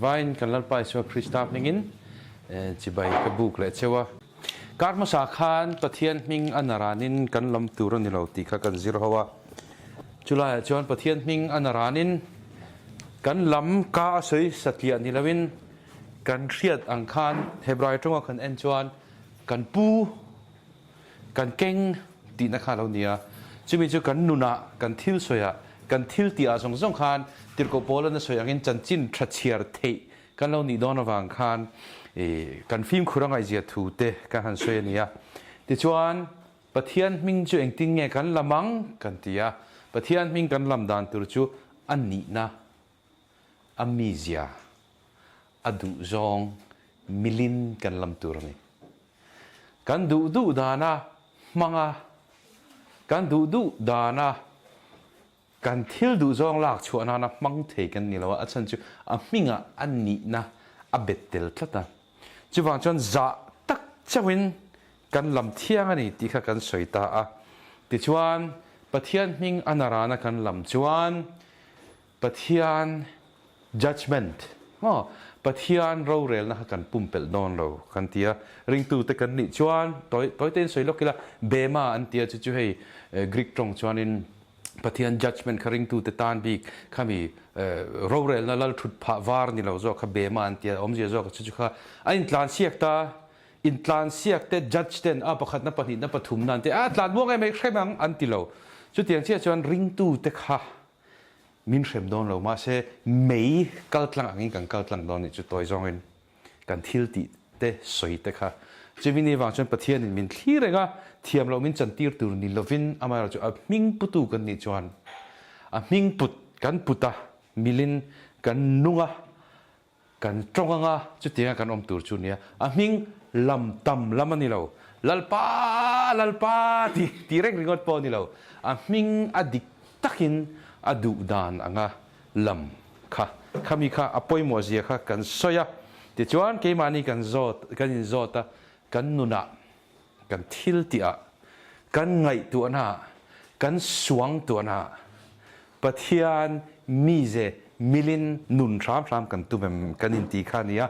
vain kan lalpa iswa Kristap ningin cibai kabuk le cewa karma sakhan pathian ming anaranin kan lam turon nilauti kha kan zir hawa chulai chuan pathian ming anaranin kan lam ka sei satlia nilawin kan riat angkhan hebrai tonga kan en chuan kan pu kan keng ti na kha lo nia chumi chu kan nuna kan thil soya kan thil ti a zawng khan tirko pola na soyangin chanchin thachiar thei kan lo ni don awang khan kan film khurangai zia thu te kan han soya nia ti chuan pathian ming chu engtin nge kan lamang kan tia pathian ming kan lam dan tur chu ani na amizia adu zawng milin kan lam tur ni kan du dana manga kan du dana kan thil du zawng lak chuana na mang thei kan ni lawa achan chu a minga ani na a betel tlata chuwang chon za tak chawin kan lam thiang ani ti kha kan soita a ti chuan pathian ming anarana kan lam chuan pathian judgment pathian ro rel na kan pumpel don lo kan tia ring tu te kan ni chuan toy ten soi lokila bema an tia chu hei greek tong chuan in pathian judgment kharing tu te tan bik khami ro rel na lal thut pha war ni lo zo kha bema an tia om je zo chu kha a in tlan siak ta in tlan siak te judge ten a pakhat na pahni na pathum nan te a tlan mo ngai mai khremang an ti lo chu tiang chia chuan ring tu te kha min shem don lo ma se mei kaltlang angin kan kaltlang don ni chu toy zong in kan thil ti te soi te kha chivini wang chon pathian in min thli renga thiam lo min chantir tur ni lovin amara chu a ming putu kan ni chuan a ming put kan puta milin kan nunga kan tronga chu tinga kan om tur chu nia a ming lam tam lamani lo lalpa ti reng ringot po ni lo a ming adik takin adu dan anga lam kha khami kha apoi mo zia kha kan soya ti chuan ke mani kan zot kan in zota kan nuna kan thil ti a kan ngai tu na kan suang tu na pathian mize milin nun ram kan tu mem kan in ti kha nia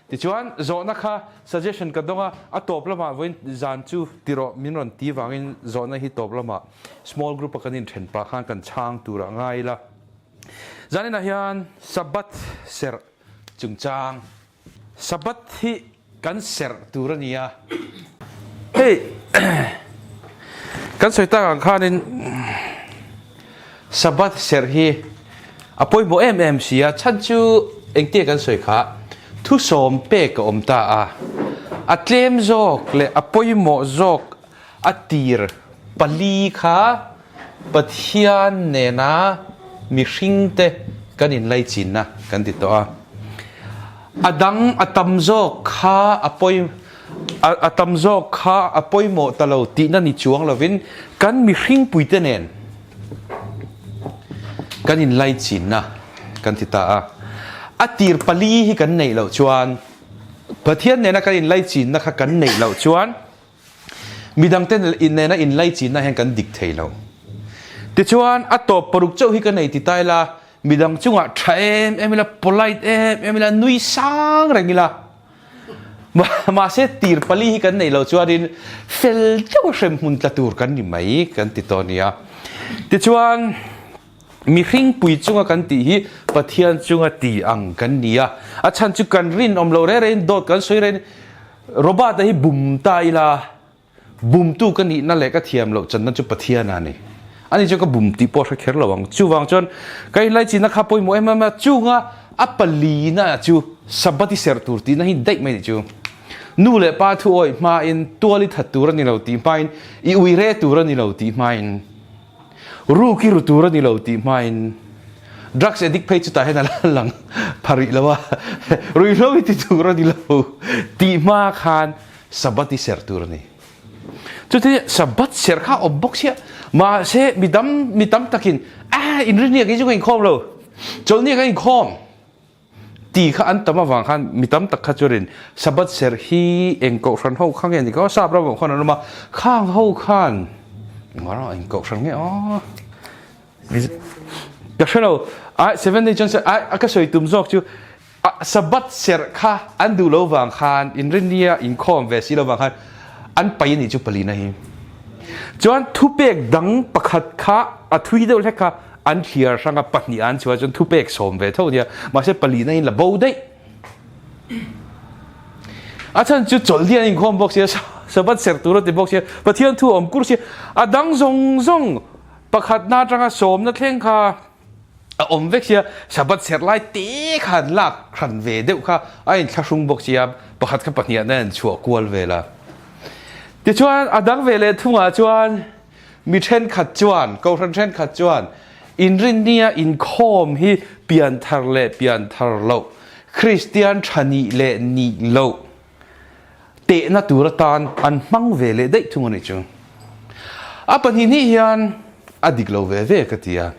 ti chuan zo na kha suggestion ka donga a top lama voin zan chu tiro minron ti wangin zo na hi top lama small group kan in then pa khan kan chang tura ngai la zanina hian sabbat ser chungchang sabbat hi kan ser turania hey kan soita ang khanin sabbat ser hi apoi mo mmc a chanchu engte kan soi kha thu som pe ka omta a atlem zok le apoi mo zok atir pali kha pathian nena mi hringte kan in lai chin na kan ti to a adang atam zok kha apoi atam zok kha apoi mo talo ti na ni chuang lovin kan mi hring puite nen kan in lai chin na kan ti ta a atir pali hi kan nei lo chuan pathian nena kan in lai chin na kha kan nei lo chuan midang ten in nena in lai chin na hen kan dik thei lo ti chuan atop paruk chau hi kan nei ti tai la midang chunga thaem emila polite emila nui sang rengila ma se tir pali hi kan nei lo chuan in fel chau shem mun tlatur kan ni mai kan ti to nia ti chuan mi hring pui chunga kan ti hi pathian chunga ti ang kan nia a chan chu kan rin om lo re rein dot kan soi ren roba ta hi bum ta ila bum tu kan ni na le ka thiam lo chan na chu pathian ani ani chu ka bum ti po kher lo wang chu wang chon kai lai chi na kha poi mo ma chunga a palina chu sabbati ser tur ti na hi dai mai chu nu le pa thu oi ma in tuali thatura ni lo ti main I ui re tura ni lo ti main ru ki ru tura ni lo ti main drugs addict page ta hena lang phari lawa rui lo ti tura ni lo ti ma khan sabbati ser tur ni chu ti sabbat ser kha obok sia ma se midam takin in ri ni ka ju in khom lo chol ni ka in khom ti kha an tama wang khan mitam tak kha churin sabbat ser hi engko ran ho khang ni ko sap ra khon na ma khang ho khan ngara engko ran nge ka shalo 7 day johnson ka soi tum zok chu Sabbat SERH an du lo wang khan in rinia in MIZOVBSI lo wang khan an pai ni chu palina hi chuan Thupek dang pakhat kha a thui deuh hlekha an thiar ranga pahnih an chuan chuan Thupek som ve tho nia ma se palina in la bo dei achan chu choldian in MIZOVBSI Sabbat SERH tu ro ti box Pathian thu om kursi adang zawng pakhat na tanga som na thleng kha om vek sia Sabbat SERH lai te khan lak khan ve deuh kha ai thlashung box sia pakhat kha pahnia nan chuak kual vela ti chuan adang vele thunga chuan mi then khat chuan ko then khat chuan in rin nia in khom hi pian thar le pian thar lo Christian thani le ni lo te na turatan an mang vele dei thunga ni chu apan hi ni hian adik lo ve ve katia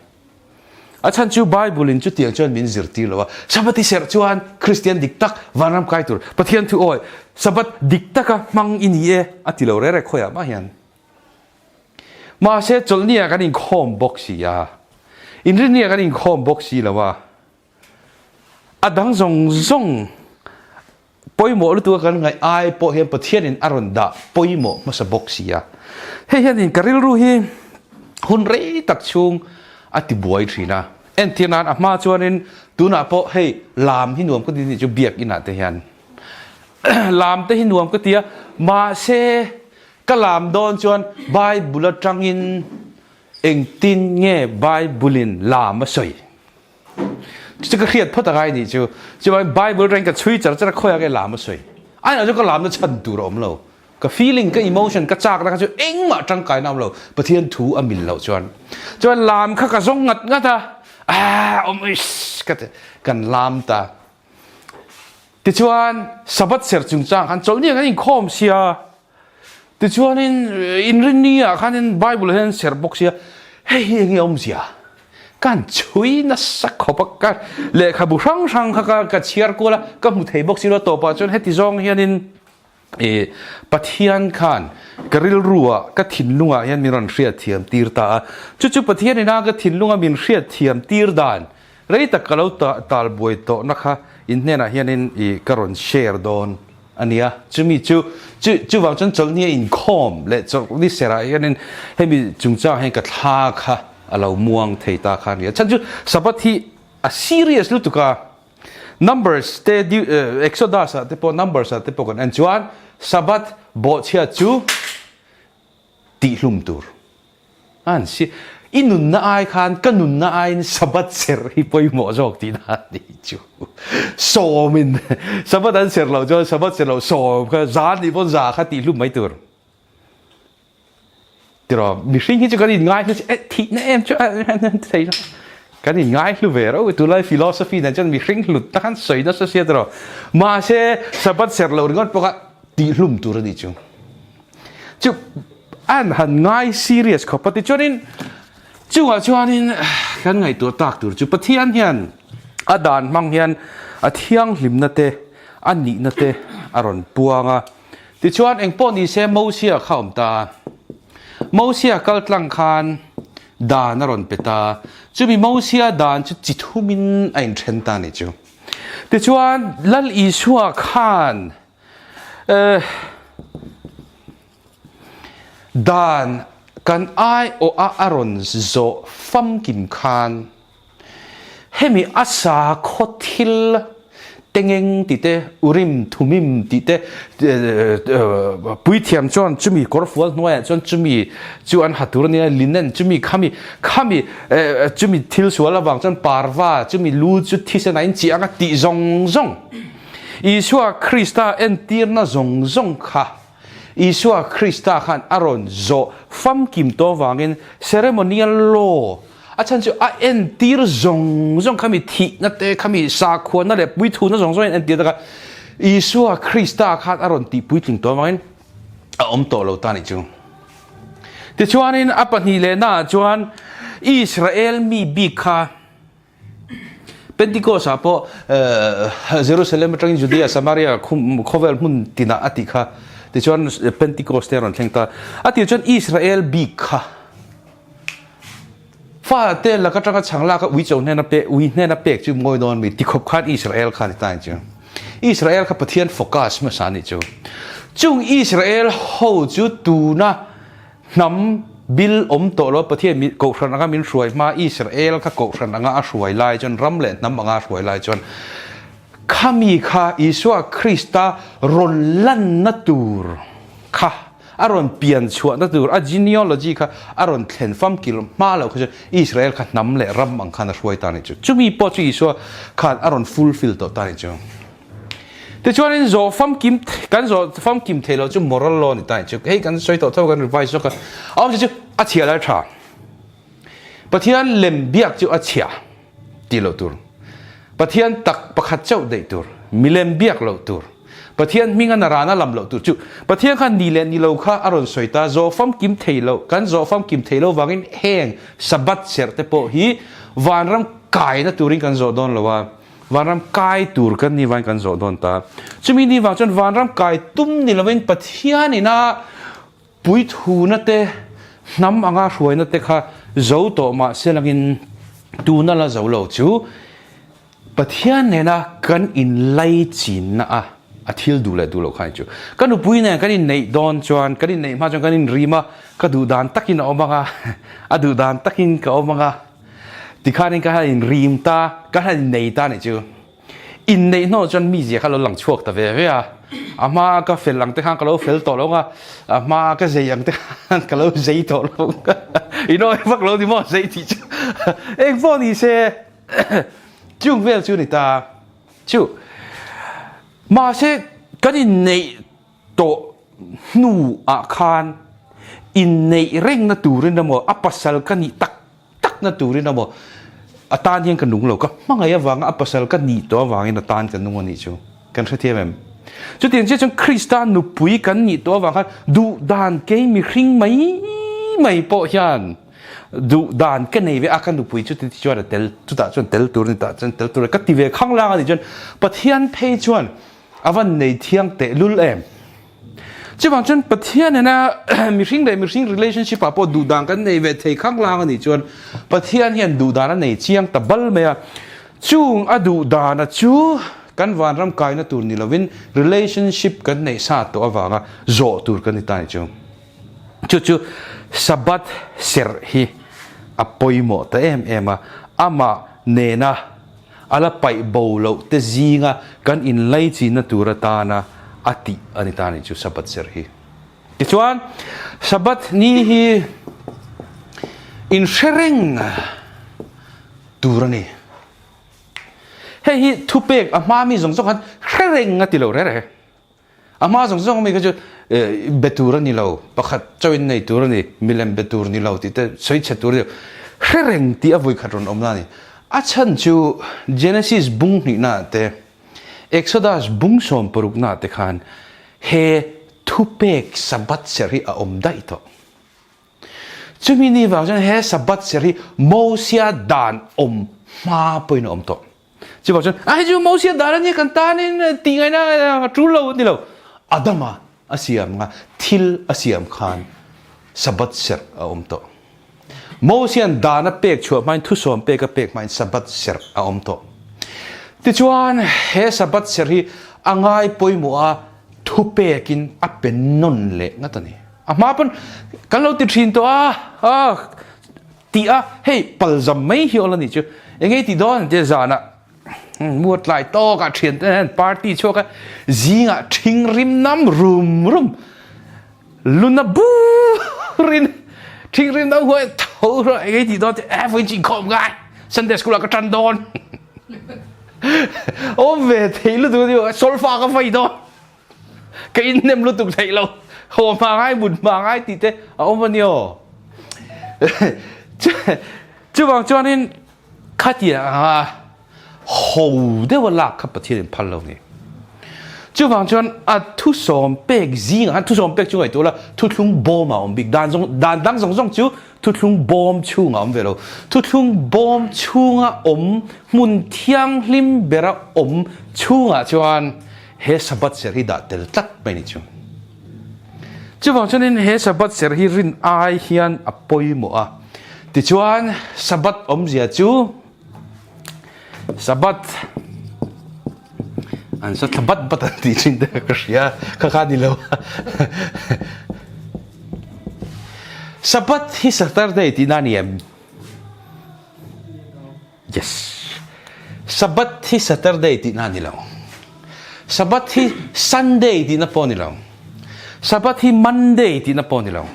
achan chu Bible in chu tiang chuan min zirti lo Sabbat SERH chuan Christian diktak vanram kai tur Pathian thu oi Sabbat diktaka mang ini e atilo re khoya ma hian ma se cholnia kan in khom boxi ya in ria kan in khom boxi lawa adang zawng poimo lu tu kan ngai ai po he Pathian in aronda poimo ma sa boxi ya he hian in karil ru hi hun rei tak chung ati buai thina engtin an ama chuanin tuna po hei lam hi nuam ko ni chu biak ina te hian lam te hi nuam ko tia ma se kalam don chuan Bible atangin engtin nge Bible in lam ma soi chu ka khiat phota gai ni chu Bible rank ka chui char char khoya ke lam ma soi ai na chu ka lam na chan tu rom lo ka feeling ka emotion ka chak na ka chu eng ma tang kai nam lo Pathian thu amil lo chuan lam kha ka zong ngat ta omis kan lam ta ti chuan Sabbat SERH chung chang han chol ni kan in khom sia ti chuan in rin nia khan in Bible hen SERH box sia hei ngi om sia kan chui na sakhopak ka lekha bu rang ka chiar ko la ka mu thei box lo to pa chuan heti zawng hian in Pathian khan karil ruwa ka thinlunga hian min ron hriat thiam tir ta chu Pathian ina ka thinlunga min hriat thiam tir dan rei tak kalo ta tal boi to nakha in hena hian in karon share don ania chumi chu wang chan chol ni in khom le chok ni sera hian in hemi chungcha hen ka thla kha alo muang theita khan ya chan chu Sabbat hi a serious lu tuka Numbers te Exodus te po Numbers te po kan chuan Sabbat bo chia chu ti hlum tur an si inun na ai khan kanun na ai Sabbat SERH hi poi mo jok ti na ni chu so min Sabbat an SERH lo jo Sabbat SERH lo so ka za ni bon za kha ti hlum mai tur tiro mi hring hi chu kan ngai thi na em chu thei kan in ngai hlu ve ro tu lai philosophy na chan mi hring hlut ta khan soi na sa sia tro ma se Sabbat SERH lo ringot poka ti hlum tur ni chu an han ngai serious kho pati chonin chuanin kan ngai tur tak tur chu Pathian hian adan mang hian a thianghlim na te ani na te aron puanga ti chuan engpo ni se mosia khaum ta mosia kaltlang khan dan aron peta chumi mosia dan chu chithumin ain then ta ni chu ti chuan lal isua khan dan kan ai o a aron zo fam kim khan hemi asa khothil tengeng tite urim thumim tite puithiam chon chumi korfual noya chon chumi chuan haturnia linen chumi khami chumi thil suala wang chon parwa chumi lu chu thisenain chi anga ti zong Isua Krista entirna zawng kha Isua Krista khan aron zo fam kim to wangin ceremonial law achan chu a entir zawng kami thi na te kami sa khona le pui thu na zawng entir da Isua Krista khan aron ti pui tling to wangin a om to lo ta ni chu ti chuanin apani le na chuan Israel mi bikha Pentecost apo Jerusalem atang Judea Samaria khovel mun tina atikha ti chuan Pentecost teron thlengta ati chuan Israel bikha ฟ้าเต้แล้วก็จังก็ช่างลาก็วิจงเนี่ยนะเปวิเนี่ยนะเปกจูมวยโดนมีที่ขบขันอิสราเอลขันตายจูอิสราเอลกับประเทศโฟกัสมาสานิจูจุงอิสราเอลเขาจูตูนะน้ำบิลโตแล้วประเทศมีกษัตริย์ก็มีรวยมาอิสราเอลก็กษัตริย์ก็รวยลายจนรำเละน้ำก็รวยลายจนข้ามีข้าอิสวาคริสต์รอนลั่นนัตูร์ข้าอารอนเปลี่ยนชวนนัตูร์จีเนียโลจีข้าอารอนเห็นฟัมกิลมาแล้วคืออิสราเอลข้าน้ำเละรำมังข้ารวยตานิจูจุมีปอจูอิสวาข้าอารอนฟูลฟิลตัวตานิจูแต่ชวนนี้โจฟัมกิมกันโจฟัมกิมเทเราจูมอรัลโลนี่ตานิจูเฮ้ยกันช่วยตัวเท่ากันรีไวซ์ก็เอาจูอาเชียได้ท่าประเทศเลมเบียกจูอาเชียตีเราตูร์ประเทศตักประคัตเจ้าได้ตัวมิเลมเบียกเราตัวประเทศมิงานรานาลำเราตัวจุประเทศขันดีเลนนี่เราข้าอารมณ์สวยตาโจฟัมกิมเทโลกันโจฟัมกิมเทโลวางินแห้งสับบัดเสร์เตโปฮีวานรำกายนะตัวริงกันโจดอนละว่าวานรำกายตัวกันนี่วานกันโจดอนตาจะมีนี่วานจนวานรำกายตุ้มนี่ละเว้นประเทศนี่นะปุยทูนะเตน้ำอ่างรวยนะเตข้าโจโตมาเสลังอินตูนั่นละโจเราจูประเทศเนี่ยนะกันอินไลจีนนะอาทิลดูแลดูโลกให้จูกันอุปยเนี่ยกันอินในดอนจวนกันอินในมาจวนกันอินรีมาก็ดูดานตักอินเอาบังดูดานตักอินก็เอาบังที่ข้านี่ก็ให้อินรีมตาก็ให้ในตาเนี่ยจูอินในโน่จนมีเสียข้าเราหลังช่วงแต่เว้ยอามาก็เฟลหลังแต่ข้างก็เราเฟลต่อแล้วก็อามาก็เสียงแต่ข้างก็เราเสียต่อแล้วอีโน่พวกเราที่มั่วเสียที่จูเอ็งพวกนี้เสียจุงเวลจูนิตาจูมาเสกันอินในโตนูอาคารอินในเร่งนัตูรินนะโมอัปปัสสัลกันนี่ตักนัตูรินนะโมอาตานยังกันนุ่งเราก็มั่งไงวางอัปปัสสัลกันนี่ตัววางอินอาตานกันนุ่งวันนี้จูกันเทียมจุดที่จังคริสต์นุปุยกันนี่ตัววางกันดูดานเกมีริงไม่ปอยันดูดานกันในเวอาการดูปุยจุดที่จวนเตลจุดจวนเตลตัวนี่ตาจนเตลตัวก็ที่เวข้างล่างนี่จนประเทศเพจวนอาวันในเที่ยงเตลุลเอ็มจะบอกจนประเทศเนี่ยนะมีสิ่งใดมีสิ่ง relationship ปะปดูดานกันในเวทีข้างล่างนี่จนประเทศเนี่ยดูดานในเที่ยงตะบัลเมียจูงอดูดานจูกันวันรำกายนะตัวนี่ละวิน relationship กันในศาสตร์ตัวว่างโจตัวกันนี่ตายจูSabbat SERH apoi mo ta ema ama nena ala pai bolo te zinga kan in lai chi na turatana ati anitani chu Sabbat SERH tichuan Sabbat ni hi in shereng turani hi Thupek ama mi zong kan shereng atilo re ama zong mi ka chu beturan ni lau pakhat chawin nei tur ni milem betur ni lau ti te soi chetur hereng ti avoi khatron omna ni achan chu Genesis bung ni na te Exodus bung som poruk na te khan he Thupek Sabbat SERH a om dai to chumi ni wa jan he Sabbat SERH mosia dan om ma poin om to chi wa jan ai ju mosia dan ni kan ta ni ti ngai na tru lo ni lo adama asiam nga thil asiam khan Sabbat SERH a om to Mosian dana pek chua main thu som pek a pek main Sabbat SERH a om to ti chuan he Sabbat SERH angai poimu a Thupekin a pen non le ngatani a ma pon kan lo ti thin to ti a hey palzam mai hi olani chu engei ti don te zana muat lai to ka thian ten party choka zinga thing rim nam rum luna bu rin thing rim nam hoi thau rồi cái gì đó với chị khom gai Sunday school ka tran don ôm về thấy lu tu solfa ka fai don cái in nem lu tu thấy lâu hồ mà ai bùn mà ai thì thế ôm bao nhiêu chứ bằng cho nên khát gì hầu đấy là lạc khắp thiên đình phan lâu này chứ bằng cho thu sòm bẹc gì thu sòm bẹc chung ấy tôi là thu thung bom mà ông bị đàn đang giống chứ thu thung bom chung ông về đâu thu thung bom chung ông mun thiang lim bera ông chung cho anh he Sabbat SERH đã tel tắt mấy này chứ bằng cho nên he Sabbat SERH rin ai hiền apoi mo ติชวนสับบัตอมเสียจูสับบัตอันสับบัตบัตติจินเดกเสียข้าดีแล้วสับบัตที่สัตย์ได้ที่นั่นเอง yes สับบัตที่สัตย์ได้ที่นั่นนี่แล้วสับบัตที่ Sunday ที่นับปอนนี่แล้วสับบัตที่ Monday ที่นับปอนนี่แล้ว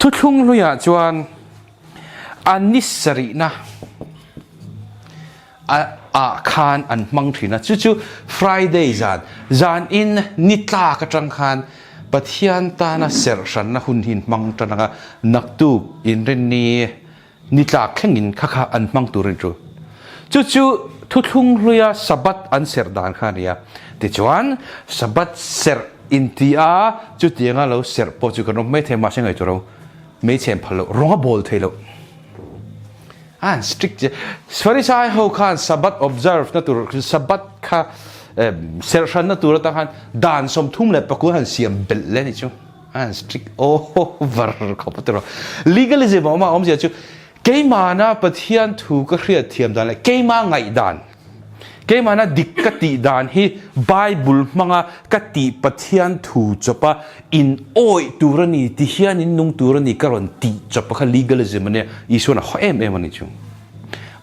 ทุกทุ่งลุยจวนอันนิสรินะอาคารอันมังถีนะจู่ๆ Friday จานอินนิตากระจังคารปะเทียนตานะเสรชันนะหุ่นหินมังจันนะนักตูอินเรนนีนิตาแข่งอินข้าอันมังตูเรนจู่ๆทุกทุ่งลุยสับบัตอันเสรดานข้าเนี่ยแต่จวนสับบัตเสรอินทีอาจุดที่งั้นเราเสรพอจุกันเราไม่เทมาเช่นไงตัวเราไม่เทมพลังร้องบอลเทเราstrict สวัสดีชายเขาขัน Sabbath observe นั่นตัวคือ Sabbath ค่ะเซอร์ชันนั่นตัวเราตั้งด่านสมทุ่มเลยปะกูหันเสียงเบลเล่นี่จูstrict โอ้วาร์เขาพูดตัว legalism ออกมาเสียจูเกี่ยมานะปะเทียนถูกก็เรียกเทียมด่านเลยเกี่ยมาไงด่านเกี่ยมานะดิกติด่านที่ Bible มังกติปะเทียนถูกจบปะอินโอยตัวนี้ที่เฮียนินนุ่งตัวนี้ก็รันติจบปะค่ะ legalism มันเนี่ยอีส่วนเขามันนี่จู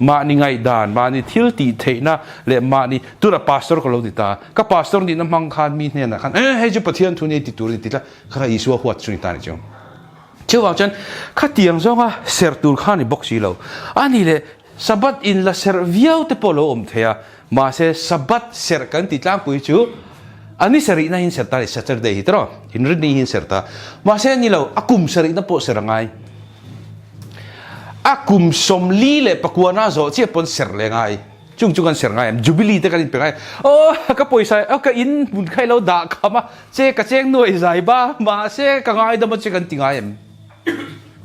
มานี่ไงด่านมานี่ทิลตีเทนะและมานี่ตัวละพาสเตอร์ก็รู้ดิตาก็พาสเตอร์นี่น้ำมังคันมีเนี่ยนะคันให้จุปะเทียนทุนนี้ติดตัวนี้ติดละข้าอีส่วนหัวจุนตานี่จูเชื่อว่าจันข้าเตียงจ้องเสร์ตูข้านี่บอกสิเราอันนี้เลยสับบัตอินละเสร์วิวเตปโลอมเทียมาเสสับบัตเสร์กันติดล่างปุยจูอันนี้เสร์น่าหินเสร์ตาเลยสัตย์เดย์ตรอหินเรื่องนี้หินเสร์ตามาเสนี่เราอากุมเสร์น่าปวดเสร์ไงอากุมสมลีเลยปะกัวน่าโซ่เชี่ยปนเสร์เลยไงจุงกันเสร์ไงจูบิลีเตกันเป็นไงโอ้ก็ป่วยใส่เอาก็อินบุญใครเราด่าเขามาเจ๊ก็เจ๊งหน่วยใส่บ้ามาเจ๊ก็ไงดำมาเจ๊กันติงไง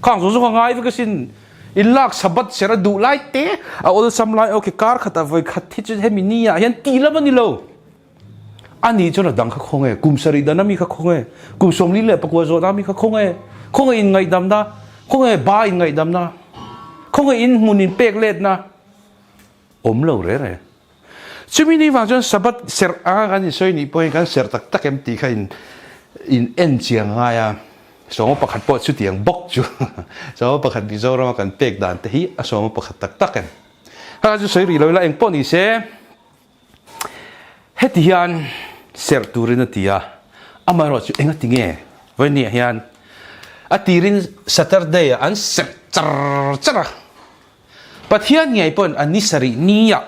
ข้างสูงไงก็สินอินลักสับบัตเสร์ดูไล่เตะเอาอุลสัมไลโอเคการขัดไว้ขัดที่จะให้มินี่อ่ะยันตีแล้วมันนี่เราอันนี้จนดังข้าคงเอกุมสรีดานามีข้าคงเอกุมสมลีเลยปะกัวโซนามีข้าคงเอคงเออินไงดำนะคงเอบ้าอินไงดำนะคงเออินมุนินเปกเล็ดนะอมเราเลยช่วงนี้ว่าจนสับบัตเสร์กันนี่ช่วยนี่พอเห็นกันเสร์ตักเอ็มตีกันอินเอ็นเจียงไงอ่ะสองประคัดปอดสุดยังบกจูสองประคัดบิโซรามากันเปกด่านแต่ฮีสองประคัดตักกันถ้าจะใช้รีลอยละเองปอนี่เซ่เฮติยันเสร์ตูรินตีอ่ะอามารอจูเองติงเง่วันนี้ยันอาทิริน Saturday อันเสร์จระปัทยานไงปอนอันนี้สรีนี่อ่ะ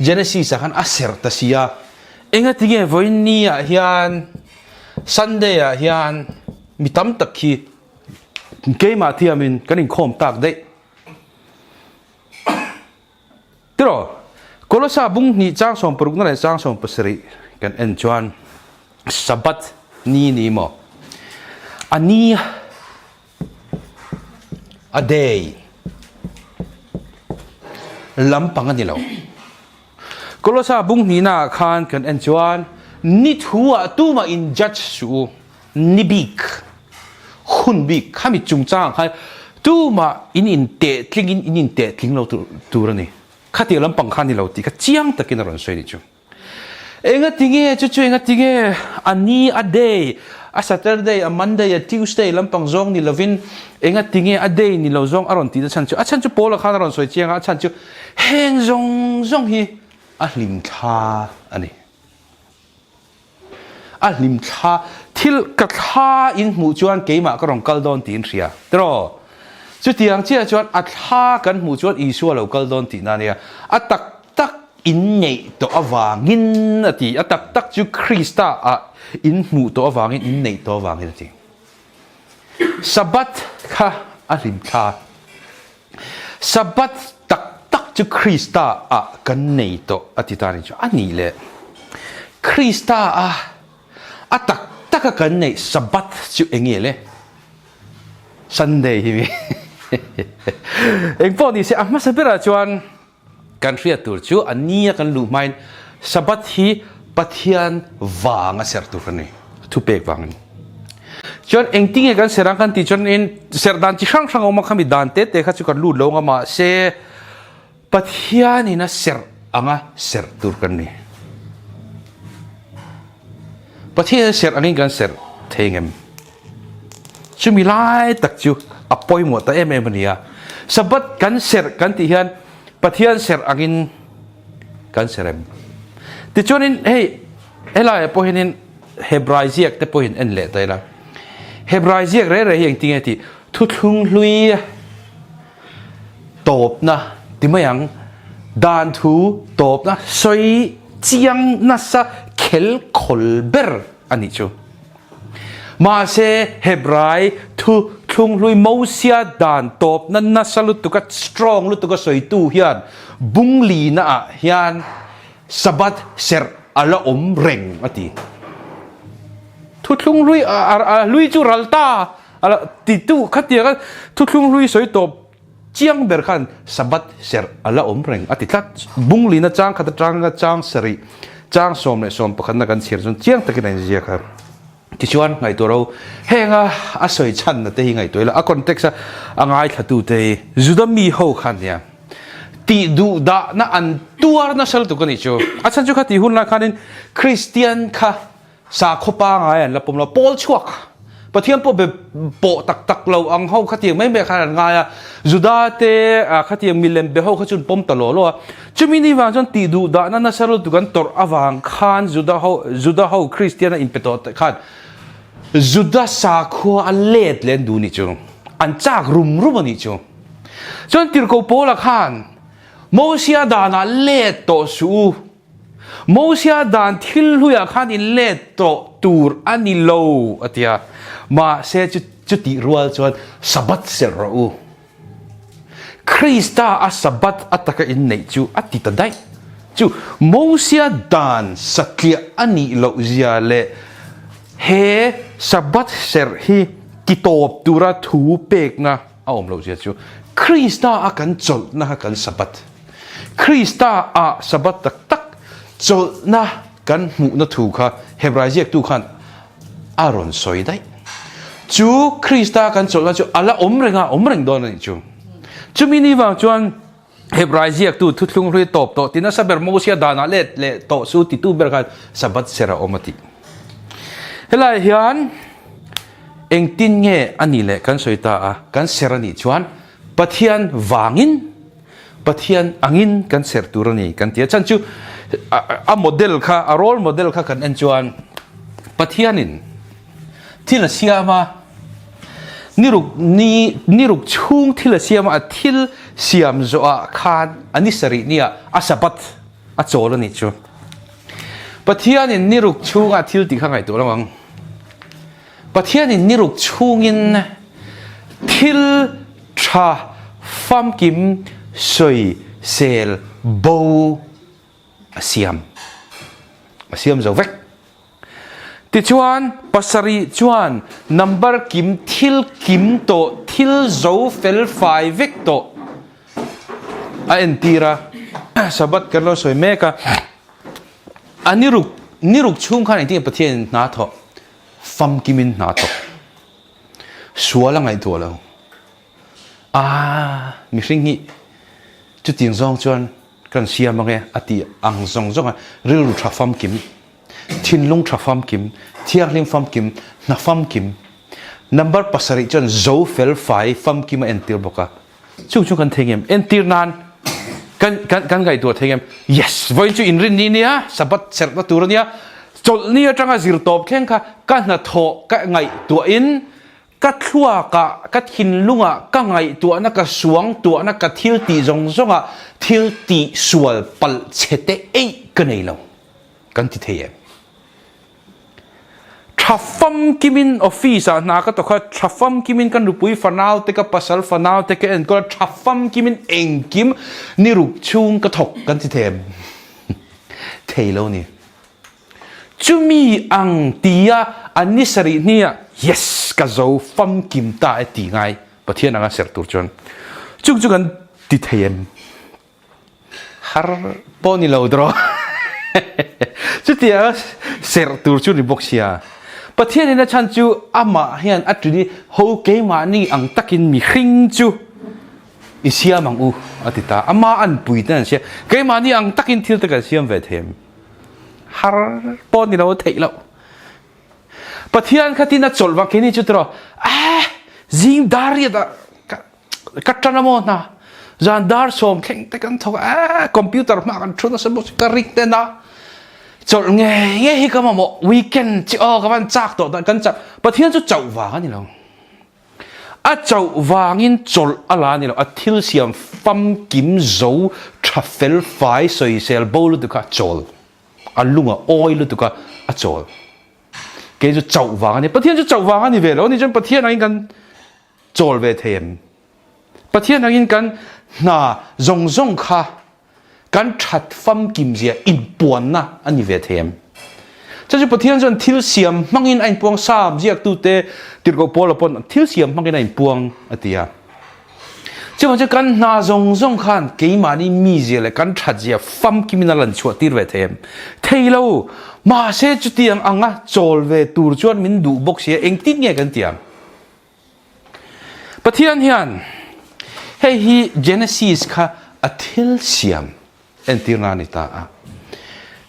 Genesis กันอาเสร์ตัสยาเองติงเง่วันนี้ยัน Sunday ยันมีตั้มตะกี้เกี่ยมาที่อามินกันอินคอมตากได้ที่รอก็เราสาบุ้งนี่จ้างส่งปรุกนั่นแหละจ้างส่งปัสริกันเอ็นจวนสับบัตนี่มั้งอันนี้a day ลำปังกันนี่แล้วก็เราสาบุ้งนี่น่าขานกันเอ็นจวนนิดหัวตู้มาอินจัดสูนิบิกหุ่นบิกข้ามีจุงจ้างให้ตู้มาอินเตะทิ้งอินเตะทิ้งเราตัวนี่ข้าที่ลำปังข้านี่เราตีข้าเจียงตะกินอะไรส่วนนี้จูเอ็งติงเง่จู่ๆเอ็งติงเง่อันนี้ a day a Saturday a Monday a Tuesday ลำปังzawngนี่เราวินเอ็งติงเง่ a day นี่เราzawngอารมณ์ตีแต่ฉันจู่โป้ละข้าอารมณ์สวยเจียงฉันจู่แห้งzawngฮีลิมทาอันนี้ลิมทาทิลกระทาอินหมู่จวนเกี่ยมาก็รองกัลดอนตีนเสียตรอจุดที่ยังเชื่อจวนอัตฮากันหมู่จวนอีชัวเรากัลดอนตีนั่นเนี่ยอัตตักอินเนตัวอวางินนั่นทีอัตตักจุคริสต์อินหมู่ตัวอวางินอินเนตัวอวางินนั่นทีสับบัตค่ะลิมทาสับบัตตักจุคริสต์กันเนตัวอธิษฐานจุอันนี้เลยคริสต์ตักกันในสับบัตจุเองเลย Sunday ที่มีเองพอดีเสียมาสับเปล่าจวนกันเรียกตัวจูอันนี้กันรู้ไหมสับบัตที่ปะเทียนวางเสียตัวกันนี่ทุเปกวาง จนเองติ้งกันเสร็จกันที่จนเองเสร็จดันที่ช่างออกมาขมิดานเตะเขาจะกันลูดลงมาเสปะเทียนี่นะเสร็จอ่ะเสร็จตัวกันนี่ปะเทียเสร็จอันนี้กันเสร็จเทียงช่วยมีไล่ตักจูอปอยหมดแต่มันเนี่ยสับบัดกันเสร็จกันที่เฮียนปะเทียนเสร็จอันกันเสร็จที่จนนี่เฮ้ยอะไรพอเห็นเฮบรายเซียกแต่พอเห็นเอ็นเล่แต่ละเฮบรายเซียกเรื่องอะไรอย่างที่ไงที่ทุกลุงลุยตบนะที่ไม่ยังดานทูตบนะสวยเจียงนัสเคลคอลเบอร์อันนี้จูมาเซเฮบรายทุกลุงลุยมูเซียดานตบนั้นนัสลุตุกัสตรองลุตุกัสสวยตู้เฮียนบุงลีนะเฮียนสับบัดเสร์อัลอมเร่งอติทุกลุงลุยลุยจูรัลตาติดตู้ขัดเดียกันทุกลุงลุยสวยตบเจียงเบอร์ขันสับบัดเสร์อัลอมเร่งอติทัดบุงลีนะจางขัดจางนะจางสรีจางสมเนี่ยสมประคันนักันเสียจนเจียงตะกินอะไรเสียครับที่ชวนไงตัวเราเฮงสวยชันนะแต่ไงตัวละคอนเท็กซ์ง่ายขัดตัวเตยจุดมีหัวขันเนี่ยตีดูดานะอันตัวน่าสลตุกันอีกจูอาจารย์จุขัดที่หุ่นละคันนี้คริสเตียนค่ะสาขปางไงแล้วผมเราโปลชัวกปะเทียมพวกแบบโปตักเราอังเขาขัดที่ไม่ขนาดง่ายจุดาเตขัดที่มีเลมเบเขาขัดจนปมตลอดเลยจะมีนี่ว่าจนตีดูดานะน่าสลตุกันตัวอวังขันจุดาเขาคริสเตียนอินเปโตขันจุดาสาขวอันเล็ดเล่นดูนี่จูอันจากรุมนี่จูจนตีร์โกโปละขันโมเสียดานะเล็ดโตสูโมเสียดานทิลหุยขันอิเล็ดโตตูร์อันนี้โลอัตยามาเสียจุดที่รัวจนสับบัตเสรอูคริสต์อาสับบัตอัตตะกันอินเนจูอัติตันได้จูโมเสียดานสักยอันนี้โลเซียเลเฮสับบัตเสรฮีกิโตบตูระทูเปกนะเอาโลเซียจูคริสต์อากันจดนะกันสับบัตคริสต์อาสับบัตตักจดนะกันหมู่นัทูค่ะเฮบรายเรียกตู้ขันอารอนสวยได้จูคริสต์กันจดนะจูอะไรอมเริงโดนนี่จูมีนี่ว่าจวนเฮบรายเรียกตู้ทุกลุงรีตบโตติน่าสับเบอร์โมเสียดานาเล่โตสู้ติตู้เบอร์กันสับบัตเสระอมติเฮลัยเฮียนเองตินเงอันนี้แหละกันสวยตากันเสระนี่จวนปะเทียนวางินปะเทียนanginกันเสร์ตุรนีกันเทียจันจูโมเดลค่ะโรลโมเดลค่ะกันเอ็นจวนปะเทียนินที่ละเสียมานิรุกช่วงที่ละเสียมาที่เสียมโจอาคานอันนี้สรีเนี่ยสับบัตโจลนี่จูปะเทียนินนิรุกช่วงที่ติดข้างไงตัวละมั้งปะเทียนินนิรุกช่วงินที่ชาฟัมกิมสวยเซลโบเสียมzâwkติจวนปัสรีจวนนัมเบอร์กิมทิลกิมโตทิลโจเฟลไฟเวกโตอันตีระสับบัตกันเราสวยเมกะอันนิรุกชุ่มขันที่ประเทศนาทอฟัมกิมินนาทอสัวละไงตัวเรามีสิ่งนี้จุดที่สองจวนกันเสียมาไงอติอังซงเรื่องทราฟัมกิมทินลุงทราฟัมกิมเทียร์ลิมฟัมกิมนักฟัมกิมนัมเบอร์ปัสริจนโจเฟลไฟฟัมกิมเอ็นตีร์บอกว่าช่วงกันเทียมเอ็นตีร์นานกันไงตัวเทียม yes วันจุอินรินนี่เนี่ยสับบัตเสร็จตัวเนี่ยจดเนี่ยจังสิร์ตอบแข่งค่ะกันนัทโถกันไงตัวอินกัดทั่วกัดหินลุงก็ไงตัวนักสวงตัวนักทิลตีจงทิลตีสวลปัลเชเตเอกันไหนเรากันที่เทียมทัฟฟัมกิมินออฟฟิศนักตัวเขาทัฟฟัมกิมินกันรูปุยฟันเอาเตกับปัสสาวะฟันเอาเตกับเอ็นก็ทัฟฟัมกิมินเองกิมนี่รูปชุงกระทกกันที่เทียมเทียเราเนี่ยจุมีอังตียอันนี้สรีเนี่ย yes ก็จะฟัมกิมตาตีไงประเทศนั้นเสร็จตัวจนจุกันติดเทียมฮาร์ปอนี่เราดรอจุดที่เสร็จตัวจุดริบกเชียป ประเทศนี้นะฉันจูอามาเฮียนอัตรีโฮเกมานี่อังตักินมีขิงจูอิเซียมังอูอติตาอามาอันปุยนั่นเชียเกมานี่อังตักินทิลตะกันเซียมเวทเฮมฮาร์ปอนนี่เราเทแล้วประเทศขัดที่นัดจลว่าแค่นี้จุดรอจิงดารีดะกัตตานามอนะจานดาร์สอมแข่งแต่กันทว่าคอมพิวเตอร์มากันชุนสมุทรการิกเตนะจดเงี้ยฮิกามาโมวีเคนจีออกกันจากตัวกันจากประเทศจะเจ้าวานี่เราเจ้าวางินจดอะไรนี่เราทิลเซียมฟัมกิมโซ่ทรัฟเฟลไฟสอยเซลโบลุตุกะจดลุงออยลุตุกะจดเกจะเจ้าวานี่ประเทศจะเจ้าวานี่เวลนี่จนประเทศนั้นกันจดเวทเทมประเทศนั้นกันน่าซงค่ะการชัดฟัมกิมเสียอินปวนนะอันนี้เวทเทมจะจะประเทศจนทิลเซียมมังอินอินปวงสามเจียกตูเตติดกับปอลปนทิลเซียมมังอินอินปวงอติยาจะว่าจะกันน่าซงขันเกี่ยมานี่มีเสียเลยการชัดเสียฟัมกิมนั่นลันชัวติดเวทเทมเที่ยวมาเสจุดที่อังอ่ะโจลเวตูร์จวนมินดูบกเสียเองติดเงี้ยกันเตียมประเทศนี้เฮ้ยเจเนซิสค่ะทิลเซียมเอ็นติรานิตา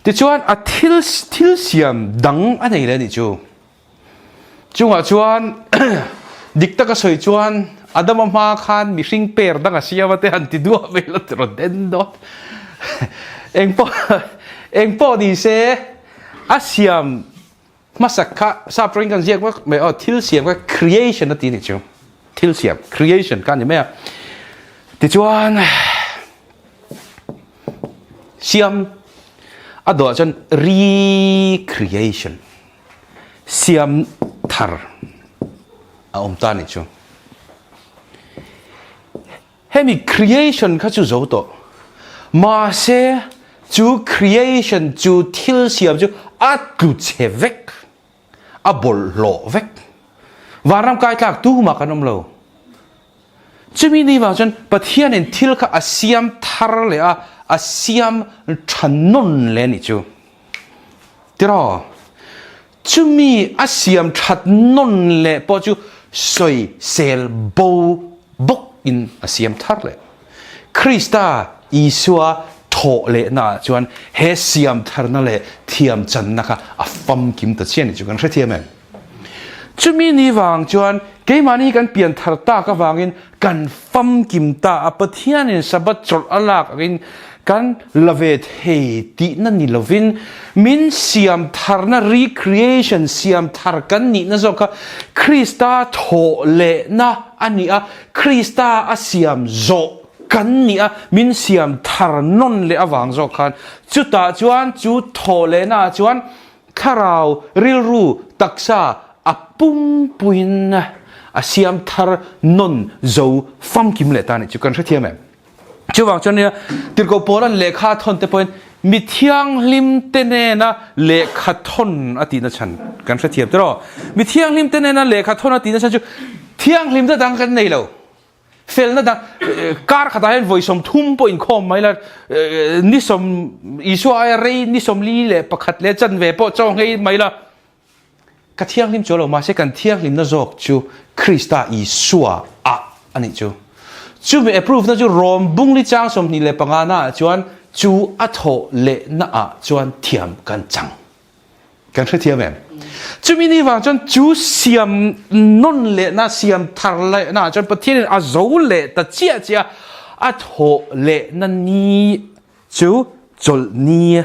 ที่ชวนทิลเซียมดังอะไรเลยนี่จูว่าชวนดิกตะก็สวยชวนอาดัมมาขันมีสิ่งเปิดดังอาเซียว่าแต่อันที่ดูเวลาตรวจเด่นดอเองพอดีเซอาเซียมมาสักค่ะทราบเรื่องกันเรียกว่าไม่ทิลเซียมว่า creation นั่นนี่จูทิลเซียม creation กันยังไงที่ชวนเซียมดอกจน recreation เซียมทาร์ตานี่จูให้มี creation ข้าจูโจโตมาเสจู creation จูทิลเซียมจูกลุดเชเวกบอลโลเวกวารามกายกากตู้มากันนมโลจะมีนี่ว่าจนประเทศนี้ทิลค่ะเซียมทาร์เลยเซียมถนนเลยนี่จูที่เราจะมีเซียมถนนเลยพอจูสวยเซลโบบกอินเซียมทาร์เลยคริสต์อิสวาโถเลยนะจวนเฮเซียมทาร์นั่นเลยเทียมจันนะคะฟัมกิมตัดเชียนนี่จูกันเทียมเองจะมีนี่วางจวนเกี่ยมานี่กันเปลี่ยนทาร์ตาก็วางอินกันฟัมกิมตาประเทศนี้สับบัดจดอะไรกันกันลาเวทเฮตินั่นนี่ลาวินมินเซียมทาร์น่า recreation เซียมทาร์กันนี่นั่นก็คริสตาโถเลนะอันนี้คริสตาเซียมโจกันนี่มินเซียมทาร์นนเลวางโจกันจุดตาจวนจุดโถเลนะจวนคาราวริลรูตักษาปุ่มปุยนะเซียมทาร์นนโจฟังกิมเลตานี่จุกันเทียมเองช่วงจนเนี่ยติดกับปอลันเลขาทนแต่เป็นมิเทียงลิมเตเนนะเลขาทนอตินะฉันกันเทียบตลอดมิเทียงลิมเตเนนะเลขาทนอตินะฉันจู่เทียงลิมจะดังกันไหนแล้วเฟลนะดังการขัดแย้งไว้สมทุ่มปอินคอมไม่ละนิสมอิสวาเรย์นิสมลีเลปขัดเลจันเวปจ้องให้ไม่ละกเทียงลิมจู่เรามาเช่กันเทียงลิมนะจบจู่คริสต์อิสวาอันนี้จู่จูมี approve นะจูรวมบุ้งลิจางสมนิเลปังอานะจวนจูอัฐโเลนะจวนเทียมกันจังกันเทียมเองจูมีนี่ว่าจวนจูเสียมนนเลนะเสียมทาร์เลนะจวนประเทศอาโจเลแต่เจียอัฐโเลนันนี้จูจลนี้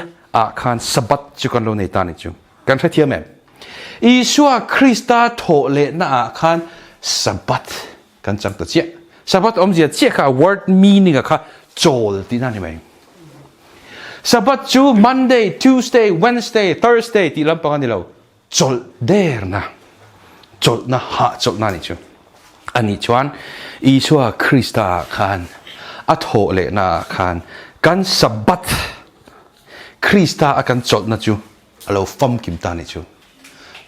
คันสับบัตจูกันโลในตานี่จูกันเทียมเองอีชัวคริสต์โถเลนะคันสับบัตกันจังตัวเจียSabbat อมเจียเจ้าค่ะ word meaning ค่ะโจลที่นั่นใช่ไหม Sabbat จู Monday Tuesday Wednesday Thursday ที่ลำพังนี่เราโจลเดร์นะโจลนะฮะโจลนั่นนี่จูอันนี้ชวนอีชัวคริสต์ขันอัฐโหเลนะขันกัน Sabbat คริสต์กันโจลนะจูเราฟังกิมตานี่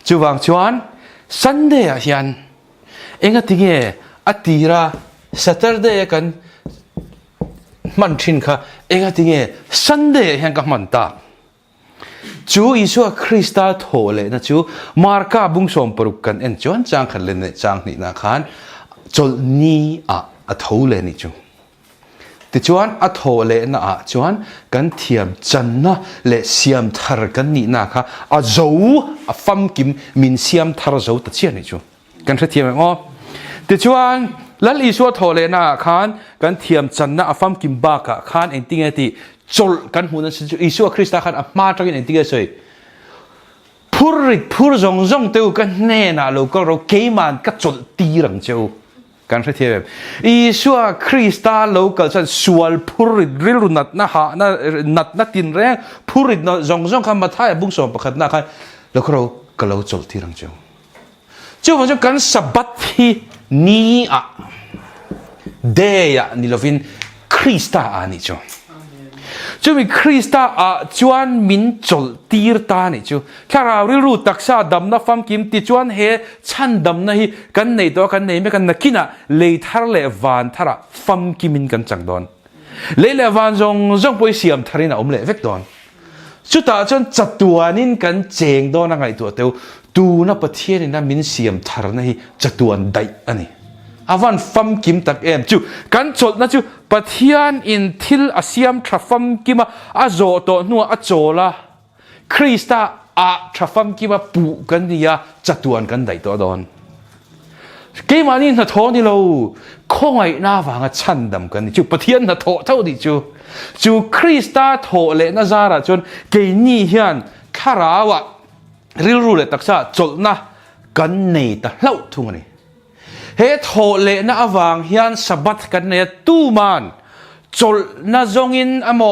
จูวางชวน Sunday อ่ะยันเองก็ทิ้งอัติระSaturday กันมันชินค่ะเองก็ทิ้งSunday ยังกับมันตา จูอิสุคริสต์โถเลยนะจูมาร์กาบุงสมปรุกันเอ็นจวนจางขันเลนจางนี่นะขันจลนี้อะโถเลยนี่จูติจวนอะโถเลยนะจวนกันเทียมจันนะเลเสียมทารกันนี่นะค่ะอะโจอะฟัมกิมมินเสียมทารโจตัดเชียนี่จูกันเทียมอ๋อติจวนแล้วอิสุโถเลยนะขันกันเทียมจันนะอะฟัมกิมบากะขันเอ็นติงเอติจลกันหูนั้นอิสุคริสต์ขันอะมาตรักินเอ็นติงเอสวยพูดจงเต้ากันแน่นะเราก็เราเกี่ยมันก็จลตีรังเจ้ากันเทียบอิสุคริสต์เราก็จะสวลพูดริลุนัดนะฮะนัดตินแรงพูดนะจงคำมาท้ายบุ้งสมประคัดนะกันแล้วก็เราก็เราจลตีรังเจ้าว่าจะกันสับบัตที่นี้เดียนี่เราฟินคริสต์นี่จ้าจะมีคริสต์จวนมินจลตีร์ตานี่จูถ้าเรารู้ตักษาดำนะฟังกิมติจวนเฮชันดำนะฮีกันในตัวกันในไม่กันนักกินะเลยทาร์เลวานทาระฟังกิมินกันจังดอนเลยเลวานจงไปเสียมทารินะเลเวกดอนสุดท้ายจนจัดตัวนินกันเจงดอนอะไรตัวเดียวดูนะประเทศนี้นะมินเสียมทาร์นะฮีจัดตัวได้อันนี้อาวันฟัมกิมตักจูกันจดนะจูปะเทียนอินทิลอาเซียมทรัฟัมกิมอาโจโตนัวอาโจละคริสต์ทรัฟัมกิมปูกันนี่ยจัดตัวกันได้ตัวดอนเกมานี่นะท้อนี่เราคงไอ้หน้าฟังชันดำกันจูปะเทียนนะท้อเท่าดิจูคริสต์ท้อเลนะจาระจนเกนี่เฮียนคาราวะรู้เลยตักษาจดนะกันนี่ตะเล่าทุ่งนี่เฮโถเลนะอวังเฮียนสับบัตกันเนี่ยตู้มันจลนะจงอินอโม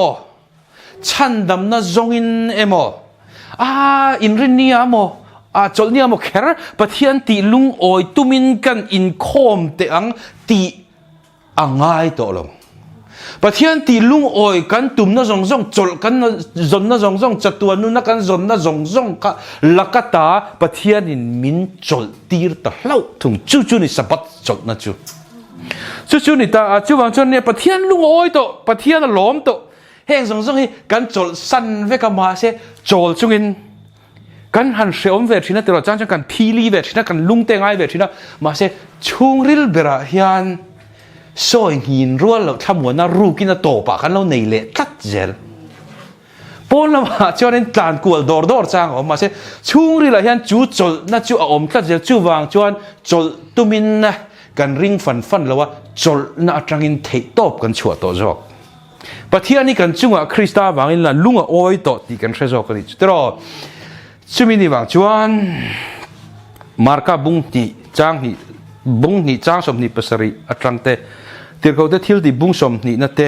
ชันดำนะจงอินเอโมอินรินีอโมจลเนี่ยโมแค่ปะเทียนตีลุงโอยตุมินกันอินโคมเตอังตีอ่างไงตัวลงปะเทียนตีลุงโอยกันตุมนะจงจลกันนะจนนะจงจัตัวนู้นนะกันจนนะจงก็ลักตาปะเทียนอินมินจลตีร์ตะเล่าถึงจู่นี่สับบัตจลนะจู่นี่ตาจู่บางจนเนี่ยปะเทียนลุงโอยตัวปะเทียนล้อมตัวแห่งจงให้กันจลสันเวกมาเสจลจุงินกันหันเสียมเวทีนะแต่เราจ้างกันพีลีเวทีนะกันลุงเตงไอเวทีนะมาเสช่วงริลเบระเฮียนโซ่หินรั้วเราทำหัวน่ารู้กินน่าโตปะกันเราในเละตัดเจลปนละมาจวนตานกวลดอร์จางออกมาเสช่วงริลเฮียนจู่จลน่าจู่อมตัดเจลจู่วางจวนจลตุมินนะกันริงฟันแล้วว่าจลน่าจังอินเทตบกันชัวตัวจอกปะเทียนี่กันจุงอ่ะคริสต์วางอินละลุงอ่ะโอ้ยโตตีกันเทจอกกันอีกแต่รอชุมินี่วางจวนมาร์กาบุ้งนี่จางนี่บุ้งนี่จางสมนี่ภาษาริอัตรังเตที่เขาได้ทิลที่บุ้งสมนี่นั่นเต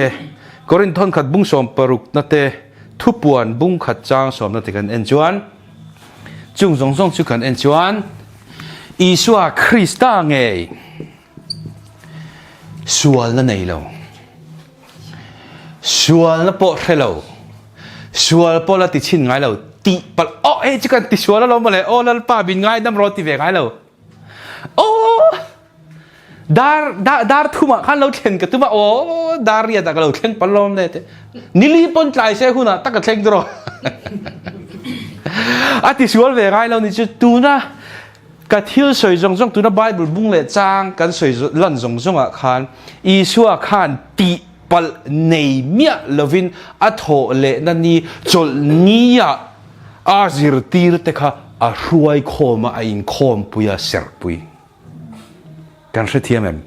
กอรินทอนขัดบุ้งสมปรุกนั่นเตทุปวนบุ้งขัดจางสมนั่นเตกันเอ็นจวนจุงจงจุกันเอ็นจวนอิสวาคริสต์ไงสวลนั่นเองเราสวลนั่นปอดให้เราสวลปอดละติชินไงเราตีปัลจะกันติสวลแล้วเรามาเลยแล้วป้าบินไงน้ำรอติเวกไงเราดาร์ทุมาขันเราเข่งกันทุมาดาร์เรียตากเราเข่งปลอมเลยนิลิปนไลเซหุนะตักเข่งตัวติสวลเวกไงเรานี่จะตูนะกัดทิลสวยจงตูนะไบเบิลบุ้งเละจางกันสวยลั่นจงขันอีชัวขันตีปัลเนมียลวินอัทโหเลนันนี่จลนียอาซิรตีร์เตค่ะรวยโคมาอินโคมปุยเสร์ปุยกันเสียมั้ย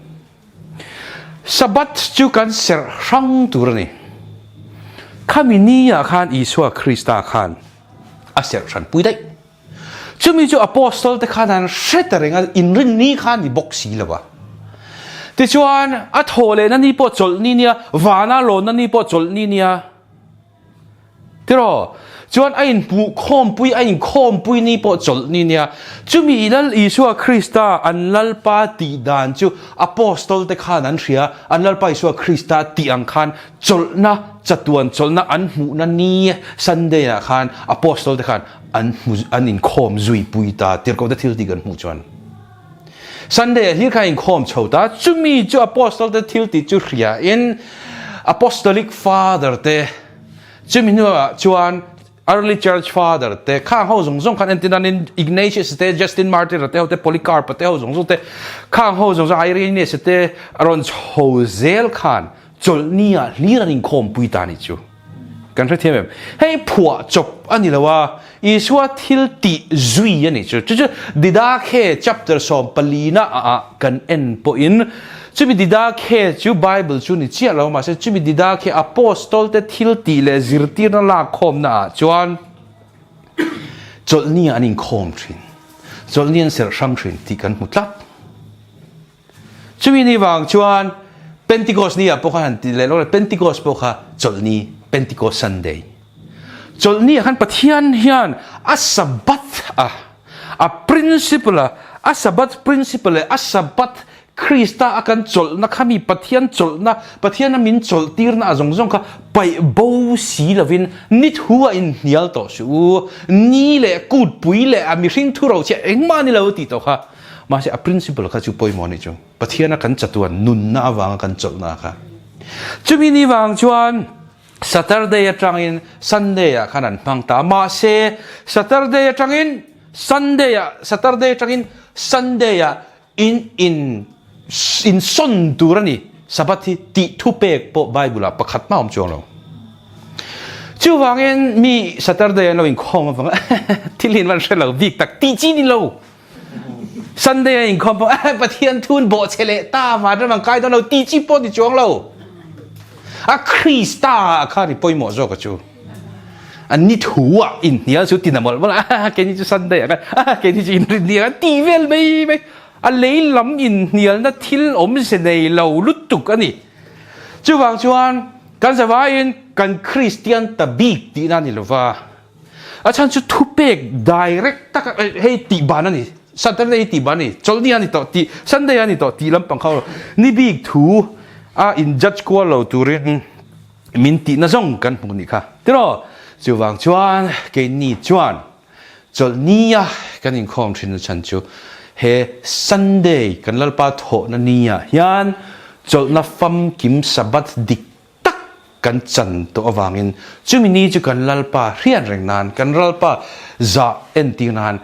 สับบัตจูกันเสร์ช่างตัวนี้ข้ามีนี่อยากขันอิสวาคริสต์ขันเสร์ชันปุยได้จะมีจูอพอสโตลเตขันนั้นเสตเรงอินรินนี่ขันนี่บ็อกซี่ละวะที่ชวนอัทโหเลนั่นนี่ปอจลนี่เนี่ยวานาโลนั่นนี่ปอจลนี่เนี่ยที่รอจวนไอ้บุคมปุยไอ้คมปุยนี่ปอจลนี่เนี่ยจูมีนั่นอิสวาคริสต์อันลัลปาติดานจูอพอสโตลเตขันนั้นเสียอันลัลปาอิสวาคริสต์ตีอังคันจลนะจัตวันจลนะอันหูนั่นนี่ซันเดย์นะขันอพอสโตลเตขันอันอินคมจุยปุยตาเดี๋ยวก็ได้ทิลติกันหูจวนซันเดย์ที่ใครอินคมชาวตาจูมีจูอพอสโตลเตทิลติจูเรียอินอพอสโตลิกฟาเดอร์เตจูมีนัวจวน early church father te khang ho zong khan entinanin Ignatius te Justin Martyr te ho te Polycarp te ho zong te khang ho zong Irenaeus te aron Josel khan chulnia liranin khom pui ta ni chu kan thre thiam hei phua chop ani lawa iswa thil ti zui ani chu chu dida khe chapter som palina a kan en po in chumi dida khe chu Bible chu ni chia lo ma se chumi dida khe apostol te thil ti le zirtir na la khom na chuan chulnia anin khom thin chulnian ser sang thin ti kan mutlat chumi ni wang chuan Pentecost ni apo khan ti le lo Pentecost po kha chulni Pentecost Sunday chulni khan pathian hian a Sabbath a principle a Sabbath principle a Sabbath Krista akan chol na khami pathian chol na pathian min chol tir na zong kha pai bo si lovin nit huwa in nial to su ni le kut pui le a mi hring thu ro che engma ni lo ti to kha ma se a principle kha chu poi mo ni chu pathian kan chatuan nun na awang kan chol na kha chumi ni wang chuan Saturday atangin Sunday a khanan phang ta ma se Saturday atangin Sunday atangin Sunday in son turani Sabbath ti Thupek po Bible pakhat ma om chong lo chu wangin mi Saturday lo in khom wang tilin wan shelo big tak ti chi ni lo Sunday in khom po Pathian thun bo chele ta ma da mang kai do lo ti chi po ti chong lo a Krista khari poi mo zo ka chu an ni thuwa in nia chu tinamol wala ke ni chu Sunday ke ni chu in nia ti vel mai a lei lam in nial na thil om se nei lo lutuk ani chuwang chuan kan sawain kan Christian ta big ti na ni lova a chan chu Thupek direct tak hei ti ban ani Saturday ti ban ni cholni ani to ti Sunday ani to ti lam pang khaw ni big thu a in judge ko lo turin min ti na zong kan pung ni kha tiro chuwang chuan ke ni chuan cholnia kan in khom thin chan chu he Sunday kan lalpa tho na nia hian chol na fam kim Sabbath dik tak kan chan to awangin chumi ni chu kan lalpa rian reng nan kan lalpa za engtin nan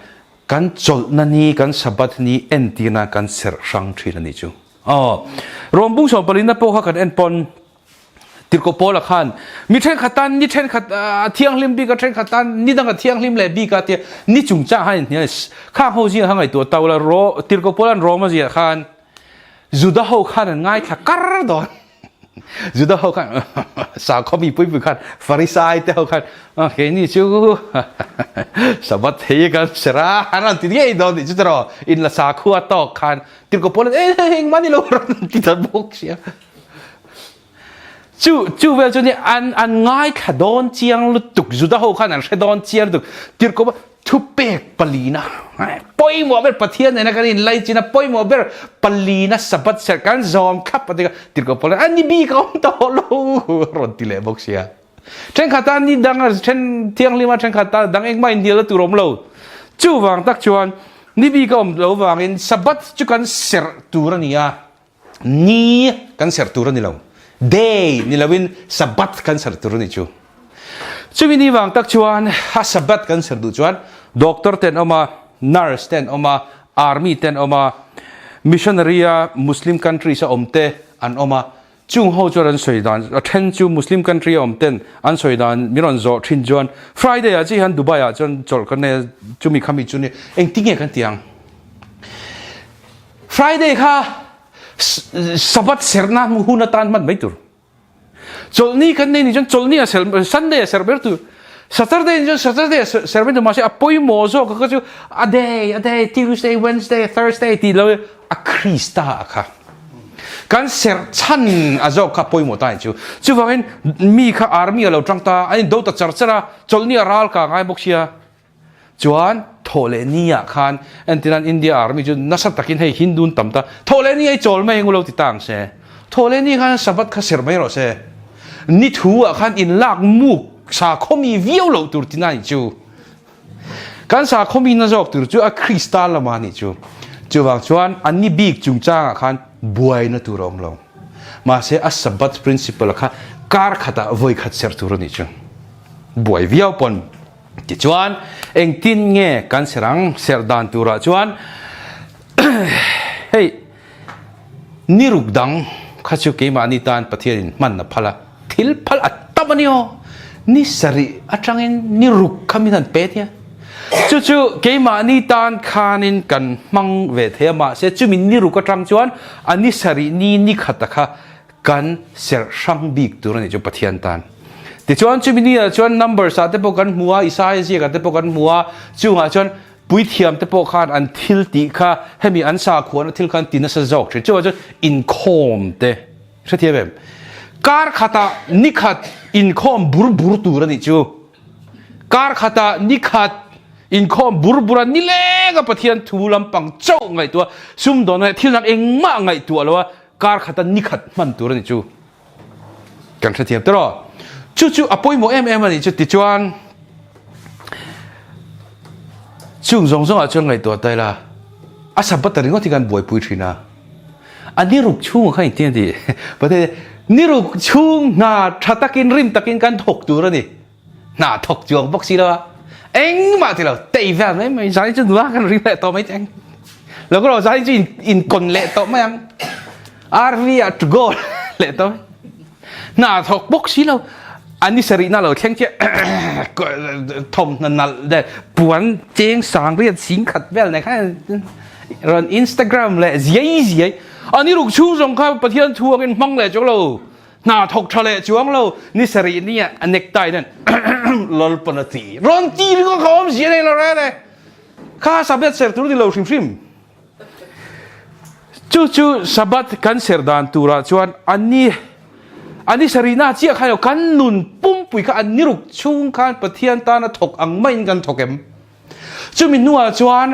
kan chol na ni kan Sabbath ni engtin na kan ser sang thri na ni chu rombung so palina po kha kan en pon tirko pola khan mi then khatan ni then khat thianghlim bi ka then khatan ni dang thianghlim le bi ka te ni chungcha hain ni kha ho ji hangai to tawla ro tirko polan ro ma ji khan juda ho khan ngai kha kar don juda ho khan sa khomi pui pui khan farisai te ho khan ke ni chu Sabbath he ka sera hanan ti ye don ni chu ro in la sa khuwa to khan tirko polan heng mani lo ti ta bok sia chu vel chu ni an ngai kha don chiang lu tuk juda ho khan an don chiang tuk tir ko Thupek palina poi mo ber pathian na kan in lai china poi mo ber palina Sabbath ser kan zom khap patika tir ko pola ani bi ka to lo ron ti le bok sia chen khata ni dang chen thiang lima chen khata dang ek mai ni la tu rom lo chu wang tak chuan ni bi ka om lo wang in Sabbath chu kan ser turania ni kan ser turani lo day nilawin Sabbath kan ser turani chu chumi ni wang tak chuan ha Sabbath kan ser du chuan doctor ten oma nurse ten oma army ten oma missionary Muslim country sa omte an oma chung ho chuan soidan then chu Muslim country omten an soidan miron zo thin chuan Friday a chi han Dubai a chuan chol kan ne chumi khami chu ni engtinge kan tiang Friday kha Sabbath serna mu huna tan man mai tur cholni kan nei ni jon cholni a Sunday serber tu Saturday serber tu ma se apoi mo zo ka chu a day Tuesday Wednesday Thursday ti lo a Krista kha kan ser chan a zo ka poi mo tai chu wangin mi kha army lo tangta ai do ta charchara cholni ral ka ngai boksia chuan tholenia khan antinan India army chu nasa takin hei hindun tamta tholenia ai chol mai ngulo ti tang se tholenia khan Sabbath kha ser mai ro se ni thu khan in lak muk sa khomi viau lo tur tinai chu kan sa khomi na jok tur chu a Krista lama ni chu chuwang chuan anni big chungcha khan buai na turom lo ma se a Sabbath principle kha kar khata voi khat ser tur ni chu buai viau pon จิจวนเองตินเงี้ยกันเสรังเสรดานตัวระจวนเฮ้ยนิรุกดังข้าชุกเกมานิตานปฏิรินมันนับพละทิลพละตับนี่โอนิสริอาจังเงินนิรุกขมินันเป็ดเนี่ยจู่ๆเกมานิตานคานินกันมังเวทเฮมาเสจู่มินนิรุกกระจังจวนอันนิสรินี่นิขัดตะค่ะกันเสรช่างบิกตัวนี้จู่ปฏิยันตานแต่จวนจู่มินนี่จวน number สัตว์เตปกันมัวอิสายเสียกันเตปกันมัวจู่หาจวนปุยเทียมเตปคานอันทิลติค่ะให้มีอันซาขวนทิลคันตินสะจอกจู่ว่าจวนอินคอมเตใช่ที่แบบการขัดนิขัดอินคอมบุรบุรตัวนี้จู่การขัดนิขัดอินคอมบุรบุรนี่เล่กับปะเทียนทูลำปังเจ้าไงตัวซุ่มโดนไงที่นักเองมาไงตัวแล้วว่าการขัดนิขัดมันตัวนี้จู่กันใช่ที่แบบตลอดจู่ๆอภัยโมเอ็มนี่จู่ติดจวนช่วงสองช่วงไงตัวตายละอาสับปัตตานีก็ที่การบวยปุยทีนะอันนี้รูปช่วงข้างที่นี่ประเทศนี่รูปช่วงหน้าทัตกินริมตะกินกันถกตัวนี่หน้าถกจวงบ็อกซี่แล้วเอ็งมาที่เราเตะแฟนไม่ใช่จะดูว่ากันริมเละต่อไม่แจ้งแล้วก็เราใช้จีอินคนเละต่อไม่ยังอาร์วีอัดโกลเละต่อหน้าถกบ็อกซี่แล้วอันนี้สรีน่าเราแข่งเจ้าทอมนั่นเด็ดปวนเจงสางเรียนสิงขัดเวลนะครับรันอินสตาแกรมเลยเสียอันนี้ลูกชูส่งเข้าประเทศทัวร์กันมั่งเลยจ้าเราหน้าถกทะเลจ้วงเรานี่สรีนี่อันเน็กไตนั่นLalpa'nตีร้อนตีก็เขาเสียเลยเราเลยข้าสับเบ็ดเสร็จตัวที่เราชิมจู่สับบัดกันเสร็จดานตัวจวนอันนี้สรีน่าเชี่ยใครเอากันนุนปุ่มปุ๋ยข้าอันนี้ลูกชูข้าประเทศตานะถกอังไม่กันถกเอ็มจู่มินัวจวน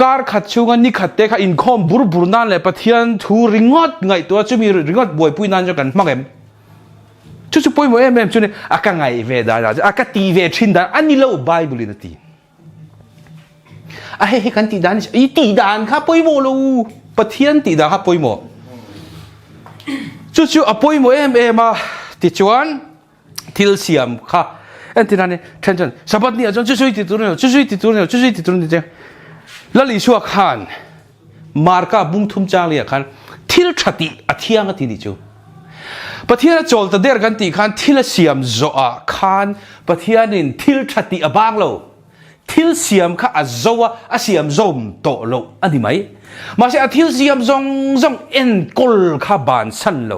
การขัดชูกันนี่ขัดเตะข้าอินคอมบุรุนั่นแหละประเทศทูริงอดไงตัวจู่มีริงอดบวยปุยนั่นจะกันมั่งเอ็มจู่ปุยโมเอ็มจู่เนี่ยอาการไงเวดานะอาการตีเวชินดานอันนี้เราไบเบิลนี่ตีเฮ้ยกันตีดานอีตีดานข้าปุยโมเราประเทศตีดานข้าปุยโมจู่ๆอภัยโมเอ็มมาติดจวนทิลเซียมค่ะอันที่นั่นเนี่ยฉันสับปัดเนี่ยจนจู่ๆติดตัวเนี่ยจู่ๆติดตัวเนี่ยแล้วลิชัวขันมาร์ก้าบุ้งทุ่มจางเลยขันทิลชัติอาทิยังติดจู่ประเทศโจลตะเดอร์กันตีขันทิลเซียมโซอาขันประเทศนี้ทิลชัติอบางโลทิลเซียมข้าอาโซอาเซียมโซมโตโลอันนี้ไหมมาเสียทิลเซียมซงเอ็นกอลข้าบานสันโล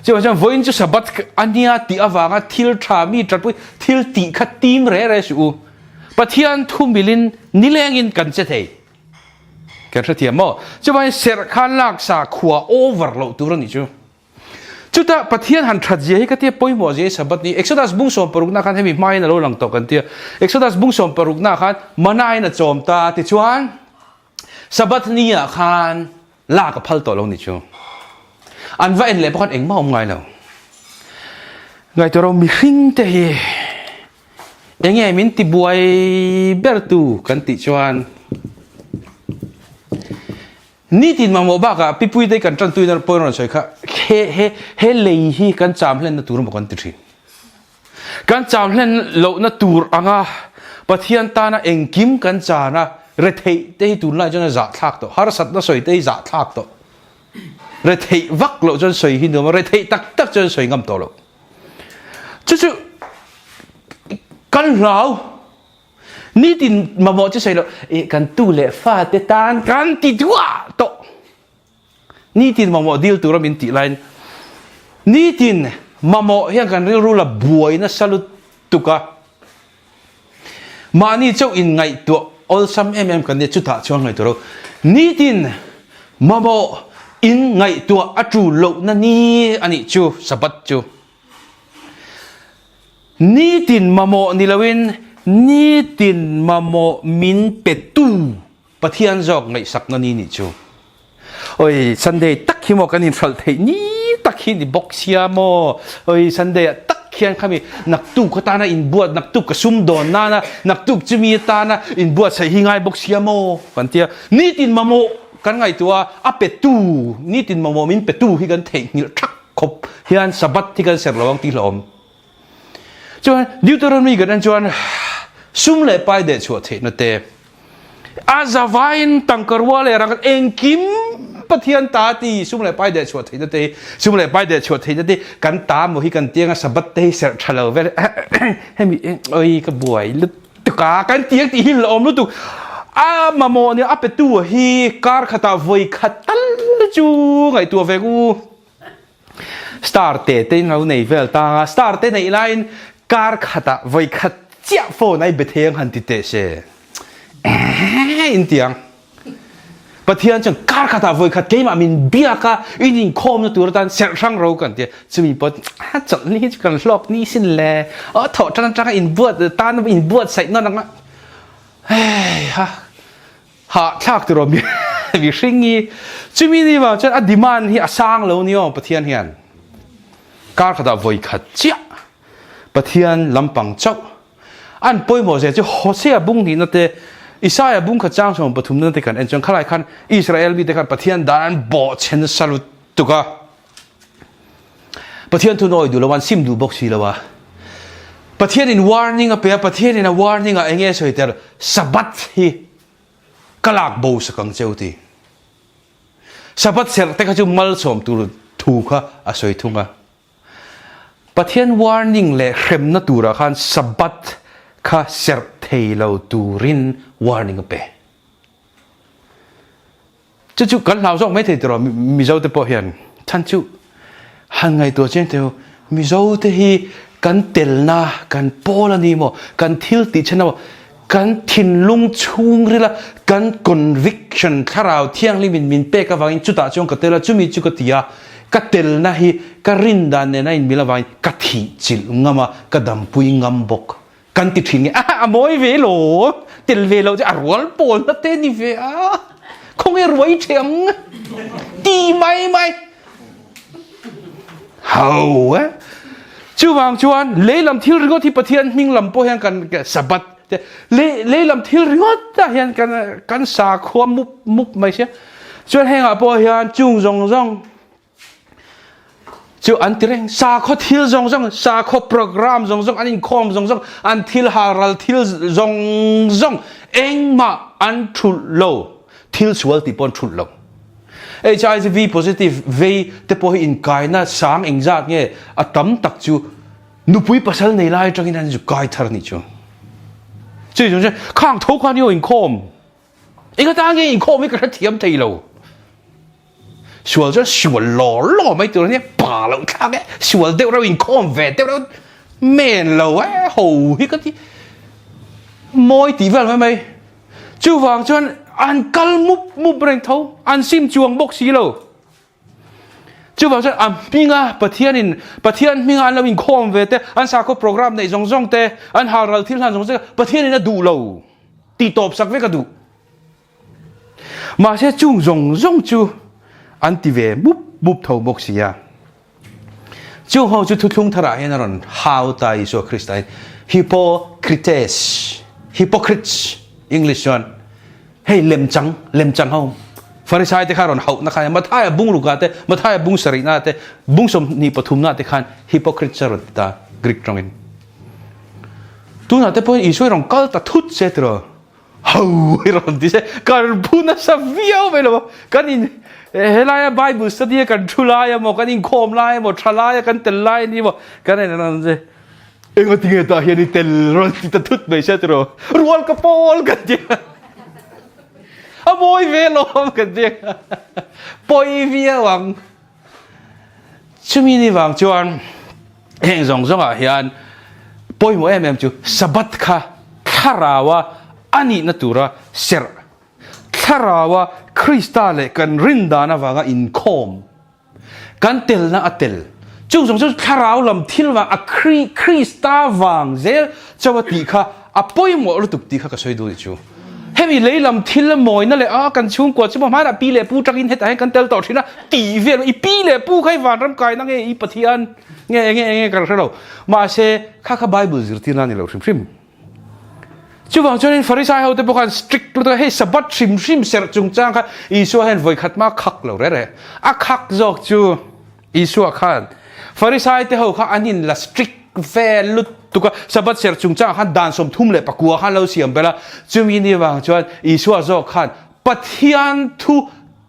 จะว่าจะวันจะสับบัดอันนี้ตีอวางทิลทรามีจัดไปทิลตีขัดทีมเร่สูประเทศทุ่มบิลินนิเลงินกันเจเทกันเทียมจะว่าเสร็จขันลักษาขวาโอเวอร์โลตัวนี้จู่จุดที่ประเทศหันทรัพย์ก็ที่ป่วยหมดเลยสับบัดนี้เอ็กซ์ดัสบุ้งส่งปรุกนักขันให้มีไม้นั่นเราหลังตกันที่เอ็กซ์ดัสบุ้งส่งปรุกนักขันมันนายน่ะโจมตาติดชวนสับบัดนี้ขันลากกับพัลตัวลงนี่จู่อันว่าเอ็นเล่พอเองมาอมไงแล้วไงตัวเรามีหิ้งเตะยังไงมินติบวยเบอร์ตูกันติชวนนี่ตินมาโมบ้ากับพี่ปุ้ยได้กันจันตุยนั่นปอยนั่นใช่ค่ะเฮเลยฮีกันจามเล่นนัตูร์มากันติดกันจามเล่นโลนัตูร์อ่ะประเทศตานะเองกิมกันจานะเรทเตยตูร์น่าจะน่าจัดทักตัวฮาร์สัตน่าสวยเตยจัดทักตัวเรทวักโลจนสวยหินดูมาเรทตักจนสวยงามตัวโลจู่กันเรานี่ตินมาบอกจะใส่เรากันตู้เล่ฟาเตตานกันติดว่าโตนี่ตินมาบอกดีลตัวเราเป็นติไลน์นี่ตินมาบอกเฮียกันเรื่องรู้ละบวยนะสลุตุกะมานี่เจ้าอินไงตัวออลซัมกันเนี่ยจุดถ่าช่วงไงตัวเรานี่ตินมาบอกอินไงตัวอัจูโลนั่นนี่อันนี้จูสับบัดจูนี่ตินมาบอกนิลวินนี่ตินมาโมมินเป็ดตู้ปะเทียนจอกไงสักนั่นนี่จูโอ้ยซันเดย์ตักขี้โมกันอินฟัลเทนี่ตักขี้นี่บ็อกเซียโมโอ้ยซันเดย์ตักขี้ขมีนักตู้ก็ตานะอินบวชนักตู้ก็ซุ่มโดนน่านะนักตู้จะมีตานะอินบวชใส่หิ้งไงบ็อกเซียโมกันเทียนี่ตินมาโมกันไงตัวอาเป็ดตู้นี่ตินมาโมมินเป็ดตู้ที่กันเทนี่ทักคบที่กันสับบัดที่กันเสร็จระวังตีหลอมจวนดิวตัวนี้กันจวน ซุ่มเลยไปเดชวดเทนเตอาซาวินตังกรัวเลยรังเองกิมปะเทียนตาตีซุ่มเลยไปเดชวดเทนเตซุ่มเลยไปเดชวดเทนเตกันตามโมหิกันเตียงสับบัตเตเสร็จเฉลวเวลให้มีเอ้ยกระบวยลุตุกากันเตียงตีหินลมลุตุมาโมเนี่ยอัปเปตัวฮีการขัดเอาไว้ขัดตัลจูไงตัวเวกูสตาร์เตเต้นเอาในเวลตาสตาร์เตในไลน์การขัดเอาไว้ขัดเจ้าโฟในเบเทียงหันติเตเชอินเตียงปะเทียนจังการขัดเอาไว้ขัดเกมอามินเบียกะอินคอมตัวตันเสร็จช่างเรากันเดียจะมีปะจังนี้กันรอบนี้สิ้นแลถอดจังอินบวชตานอินบวชใส่นั่นนะเฮ้ยฮะทักตัวมีสิ่งนี้จะมีนี่ว่าจะอดีมันที่สร้างแล้วเนี่ยปะเทียนเฮียนการขัดเอาไว้ขัดเจ้าปะเทียนลำปังเจ้าอันป่วยหมดเสียจะโฮเซียบุ้งนี่นั่นแต่อิสราเอลบุ้งขัดจ้างส่งปฐุมนั่นแต่กันเอ็นจงข้าไรขันอิสราเอลมีแต่กันปะเทียนด้านบ่อเชนสลุตุกะปะเทียนทุนอยดูละวันซิมดูบอกสีละวะปะเทียนอินวาร์นิ่งอะเปียปะเทียนอินวาร์นิ่งอะเองเงี้ยสวยแต่สับบัตฮีกลากบูสกังเจ้าตีสับบัตเสร็จแต่เขาจะมัลสมตูถูกะอาสวยทุ่งะปะเทียนวาร์นิ่งเลยเข้มนัดตูระขันสับบัตข้าเสร็จเทเลาตูรินวาร์นิ่งเปจู่ๆกันเราส่งไม่เทตัวมิโซเตปอเฮียนท่านจู่หันไงตัวเจนเทวมิโซเตฮีกันเตลนากันโปลานีโมกันทิลติชนะกันทินลุงชุงริละกัน conviction ข้าเราเที่ยงลิมินเปกวางจุดตาจงกเตลจุมิจุกติยากเตลนะฮีกรินดานเนนัยมิลาวางกทิจิลงามากดัมปุยงามบกกันติดทิ้งมวยเวโลติลเวโลจะรัวลปนนั่นเตนิเวคงรวยเฉียงตีไม่เฮาจู่วางจวนเล่ลำทิลริโกที่ปะเทียนมิงลำโพยังกันสับบัตเล่ลำทิลริโกแต่ยังกันสาควมุบไม่ใช่จวนแห่งอโพยังจุงซงจู่อันที่เร่งสาควทิลซงสาควโปรแกรมซงอันนี้คอมซงอันทิลฮารัลทิลซงเองมาอันทุลโลทิลสวลติปอนทุลโลHIV positive เวแต่พออินกายน่ะสางเองจากเนี่ยอะตั้มตักจูนุปุยปัสสาวะในไล่จังอินนั่นจูกายทาร์นี่จูจู่จงๆข้างทุกคนอยู่อินคอมอีกต่างเงี้ยอินคอมไม่กระเทียมไทยเราชัวร์จะชัวร์หล่อไม่ตัวนี้ป่าเราข้างเงี้ยชัวร์เดี๋ยวเราอินคอมเวทเดี๋ยวเราเมนเราโหฮิกที่มวยตีวันไหมจู่วางจวนอันกัลมุบเร่งเท่าอันซิมจวงบกสีเราจู่ว่าจะอันมีงาปะเทียนมีงานเราอินคอมเวทอันสาขาโปรแกรมในซงเตอันฮารัลที่ท่านซงเตปะเทียนนี่น่ะดูเราตีตบสักเวก็ดูมาเช่จุงซงจู่อันที่เวมุบเท่าบกสีอะจู่เขาจะทุ่งทราเห็นอะไรฮาวตายโซคริสต์ฮิปโปคริตอังกฤษจวนเฮ้ยเล่มจังเขาฟาริสัยที่ข้ารอนเขานักขันมาท้ายบุ้งลูกาเตมาท้ายบุ้งสรีนาเตบุ้งสมนิปทุมนาเตขันฮิปโปคริตจารตากรีกตรงนี้ตัวนั้นเตพออีช่วยรองกัลตัดทุดเสร็จแล้วเฮ้ยรอนดิเซการพูดน่าสวิเอาไปแล้วกันอินเฮลายาไบเบิลสตีกันทุลายาหมกันอินโคมลายหมดทลายกันเตลลายนี่หมกันอะไรนั่นเซเอ็งก็ทิ้งตัวเฮียนี่เตลรอนติดตัดทุดไปเสร็จแล้วรัวกระโปงกันเจ้าโมยเวลมกันเดียปอยเวียวังช่วงนี้วังจวนเฮงซงอ่ะเฮียนปอยโมเอ็มจูสับบัตค่ะทาราวะอันนี้นัตุระเสรทาราวะคริสตัลกันรินดานะวังอินคอมกันเตลนะอัตเตลจุงทาราวลำทิลวังคริสตาวังเซลจาวติค่ะอะปอยโมรุตุกติค่ะก็ช่วยดูดิจูเฮ้ยเลยลำทิลมอยนั่นแหละกันชุ่มกว่าจะมาปีเล่ปูจักอินเฮตให้กันเตลต่อที่น่ะตีเวียนอีปีเล่ปูใครหวานรำกายนั่งไงอีปะเทียนไงกันเรามาเช่ข้าไบเบิลที่นั่นนี่เราชิมจู่ว่าจนฟาริสัยเขาแต่พวกกันสตริกตัวให้สับบัตชิมเสร็จจุงจ้างค่ะอีสัวเห็นไว้ขัดมาคักเราเร่คักจอกจู่อีสัวขันฟาริสัยแต่เขาอันนี้ละสตริก เฟลุตุกสบัดเสรจุงจ้าขันดานสมทุ่มเลยปะกัวขันเราเสียมไปละจุมีนี่วางจวนอีชัวโจขันปะเทียนทุ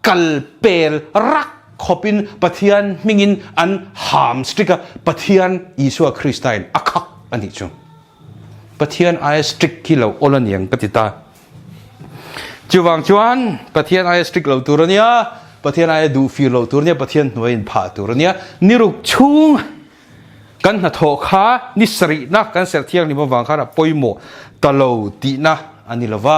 กัลเปลรักขบินปะเทียนมิงินอันหามสตริกปะเทียนอีชัวคริสเตียนอักขักอันนี้จุปะเทียนไอสตริกที่เราโอลันยังปฏิตาจูวางจวนปะเทียนไอสตริกเราตัวเนี้ยปะเทียนไอดูฟีเราตัวเนี้ยปะเทียนหน่วยอินพาตัวเนี้ยนิรุกชุงกันหัดโถขานิสรินักกันเสียเที่ยงนี่มาวางข้าปอยโมตะโลตีนะอันนี้ละวะ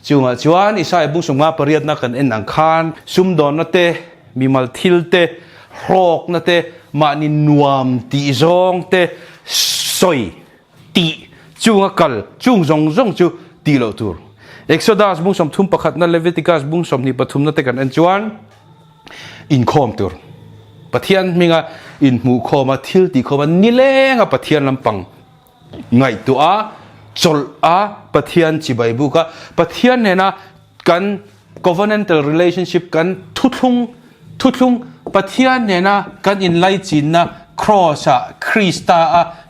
จูงจวนอิสายบุษงาปริยดนักกันเอ็นอังคารซุมดอนนัตเตมีมัลทิลเตโรกนัตเตมานินวมตีซองเตสอยตีจูงกัลจูงซงจูตีเราตัวเอ็กโซดัสบุษมทุ่มประคัดนั่นเลวิติกัสบุษมนี่ปฐุมนัตเตกันเอ็นจวนอินคอมตัวปะเทียนมิงะอินหมู่โคมาทิลตีโคมานิเลงะปะเทียนลำปังไงตัวจลปะเทียนจีใบบุกะปะเทียนเนี่ยนะกัน covenantal relationship กันทุลุงปะเทียนเนี่ยนะกันอินไลจินนะ cross คริสตา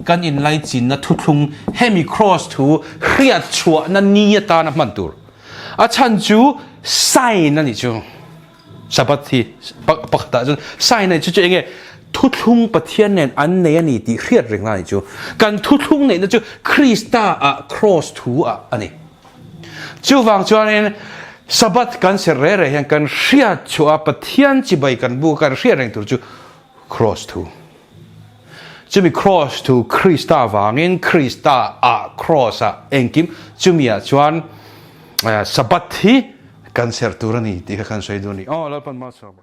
กันอินไลจินนะทุลุงเฮมิ cross ทูเรียดชัวนั่นนี่ตานะมันตัวอาชันจูไซนั่นนี่จูSabbat ที่ปกติจนใส่ในจุดเองทุลุงปะเทียนเนี่ยอันเนี้ยนี่ที่เครียดเรื่องอะไรจูการทุลุงเนี่ยนั่นจูคริสตาcross ทูอันนี้จูฟังจูอันนี้Sabbat กันเสร็จแล้วยังกันเรียดชัวปะเทียนจีบไปกันบุกกันเรียดเรื่องตัวจู cross ทูจะมี cross ทูคริสตาวางอินคริสตาcross เองกิมจูมีจวน Sabbat ที่กันเสร็จตัวนี้ที่เขากันใช้ตัวนี้อ๋อแล้วเป็นมาสอบ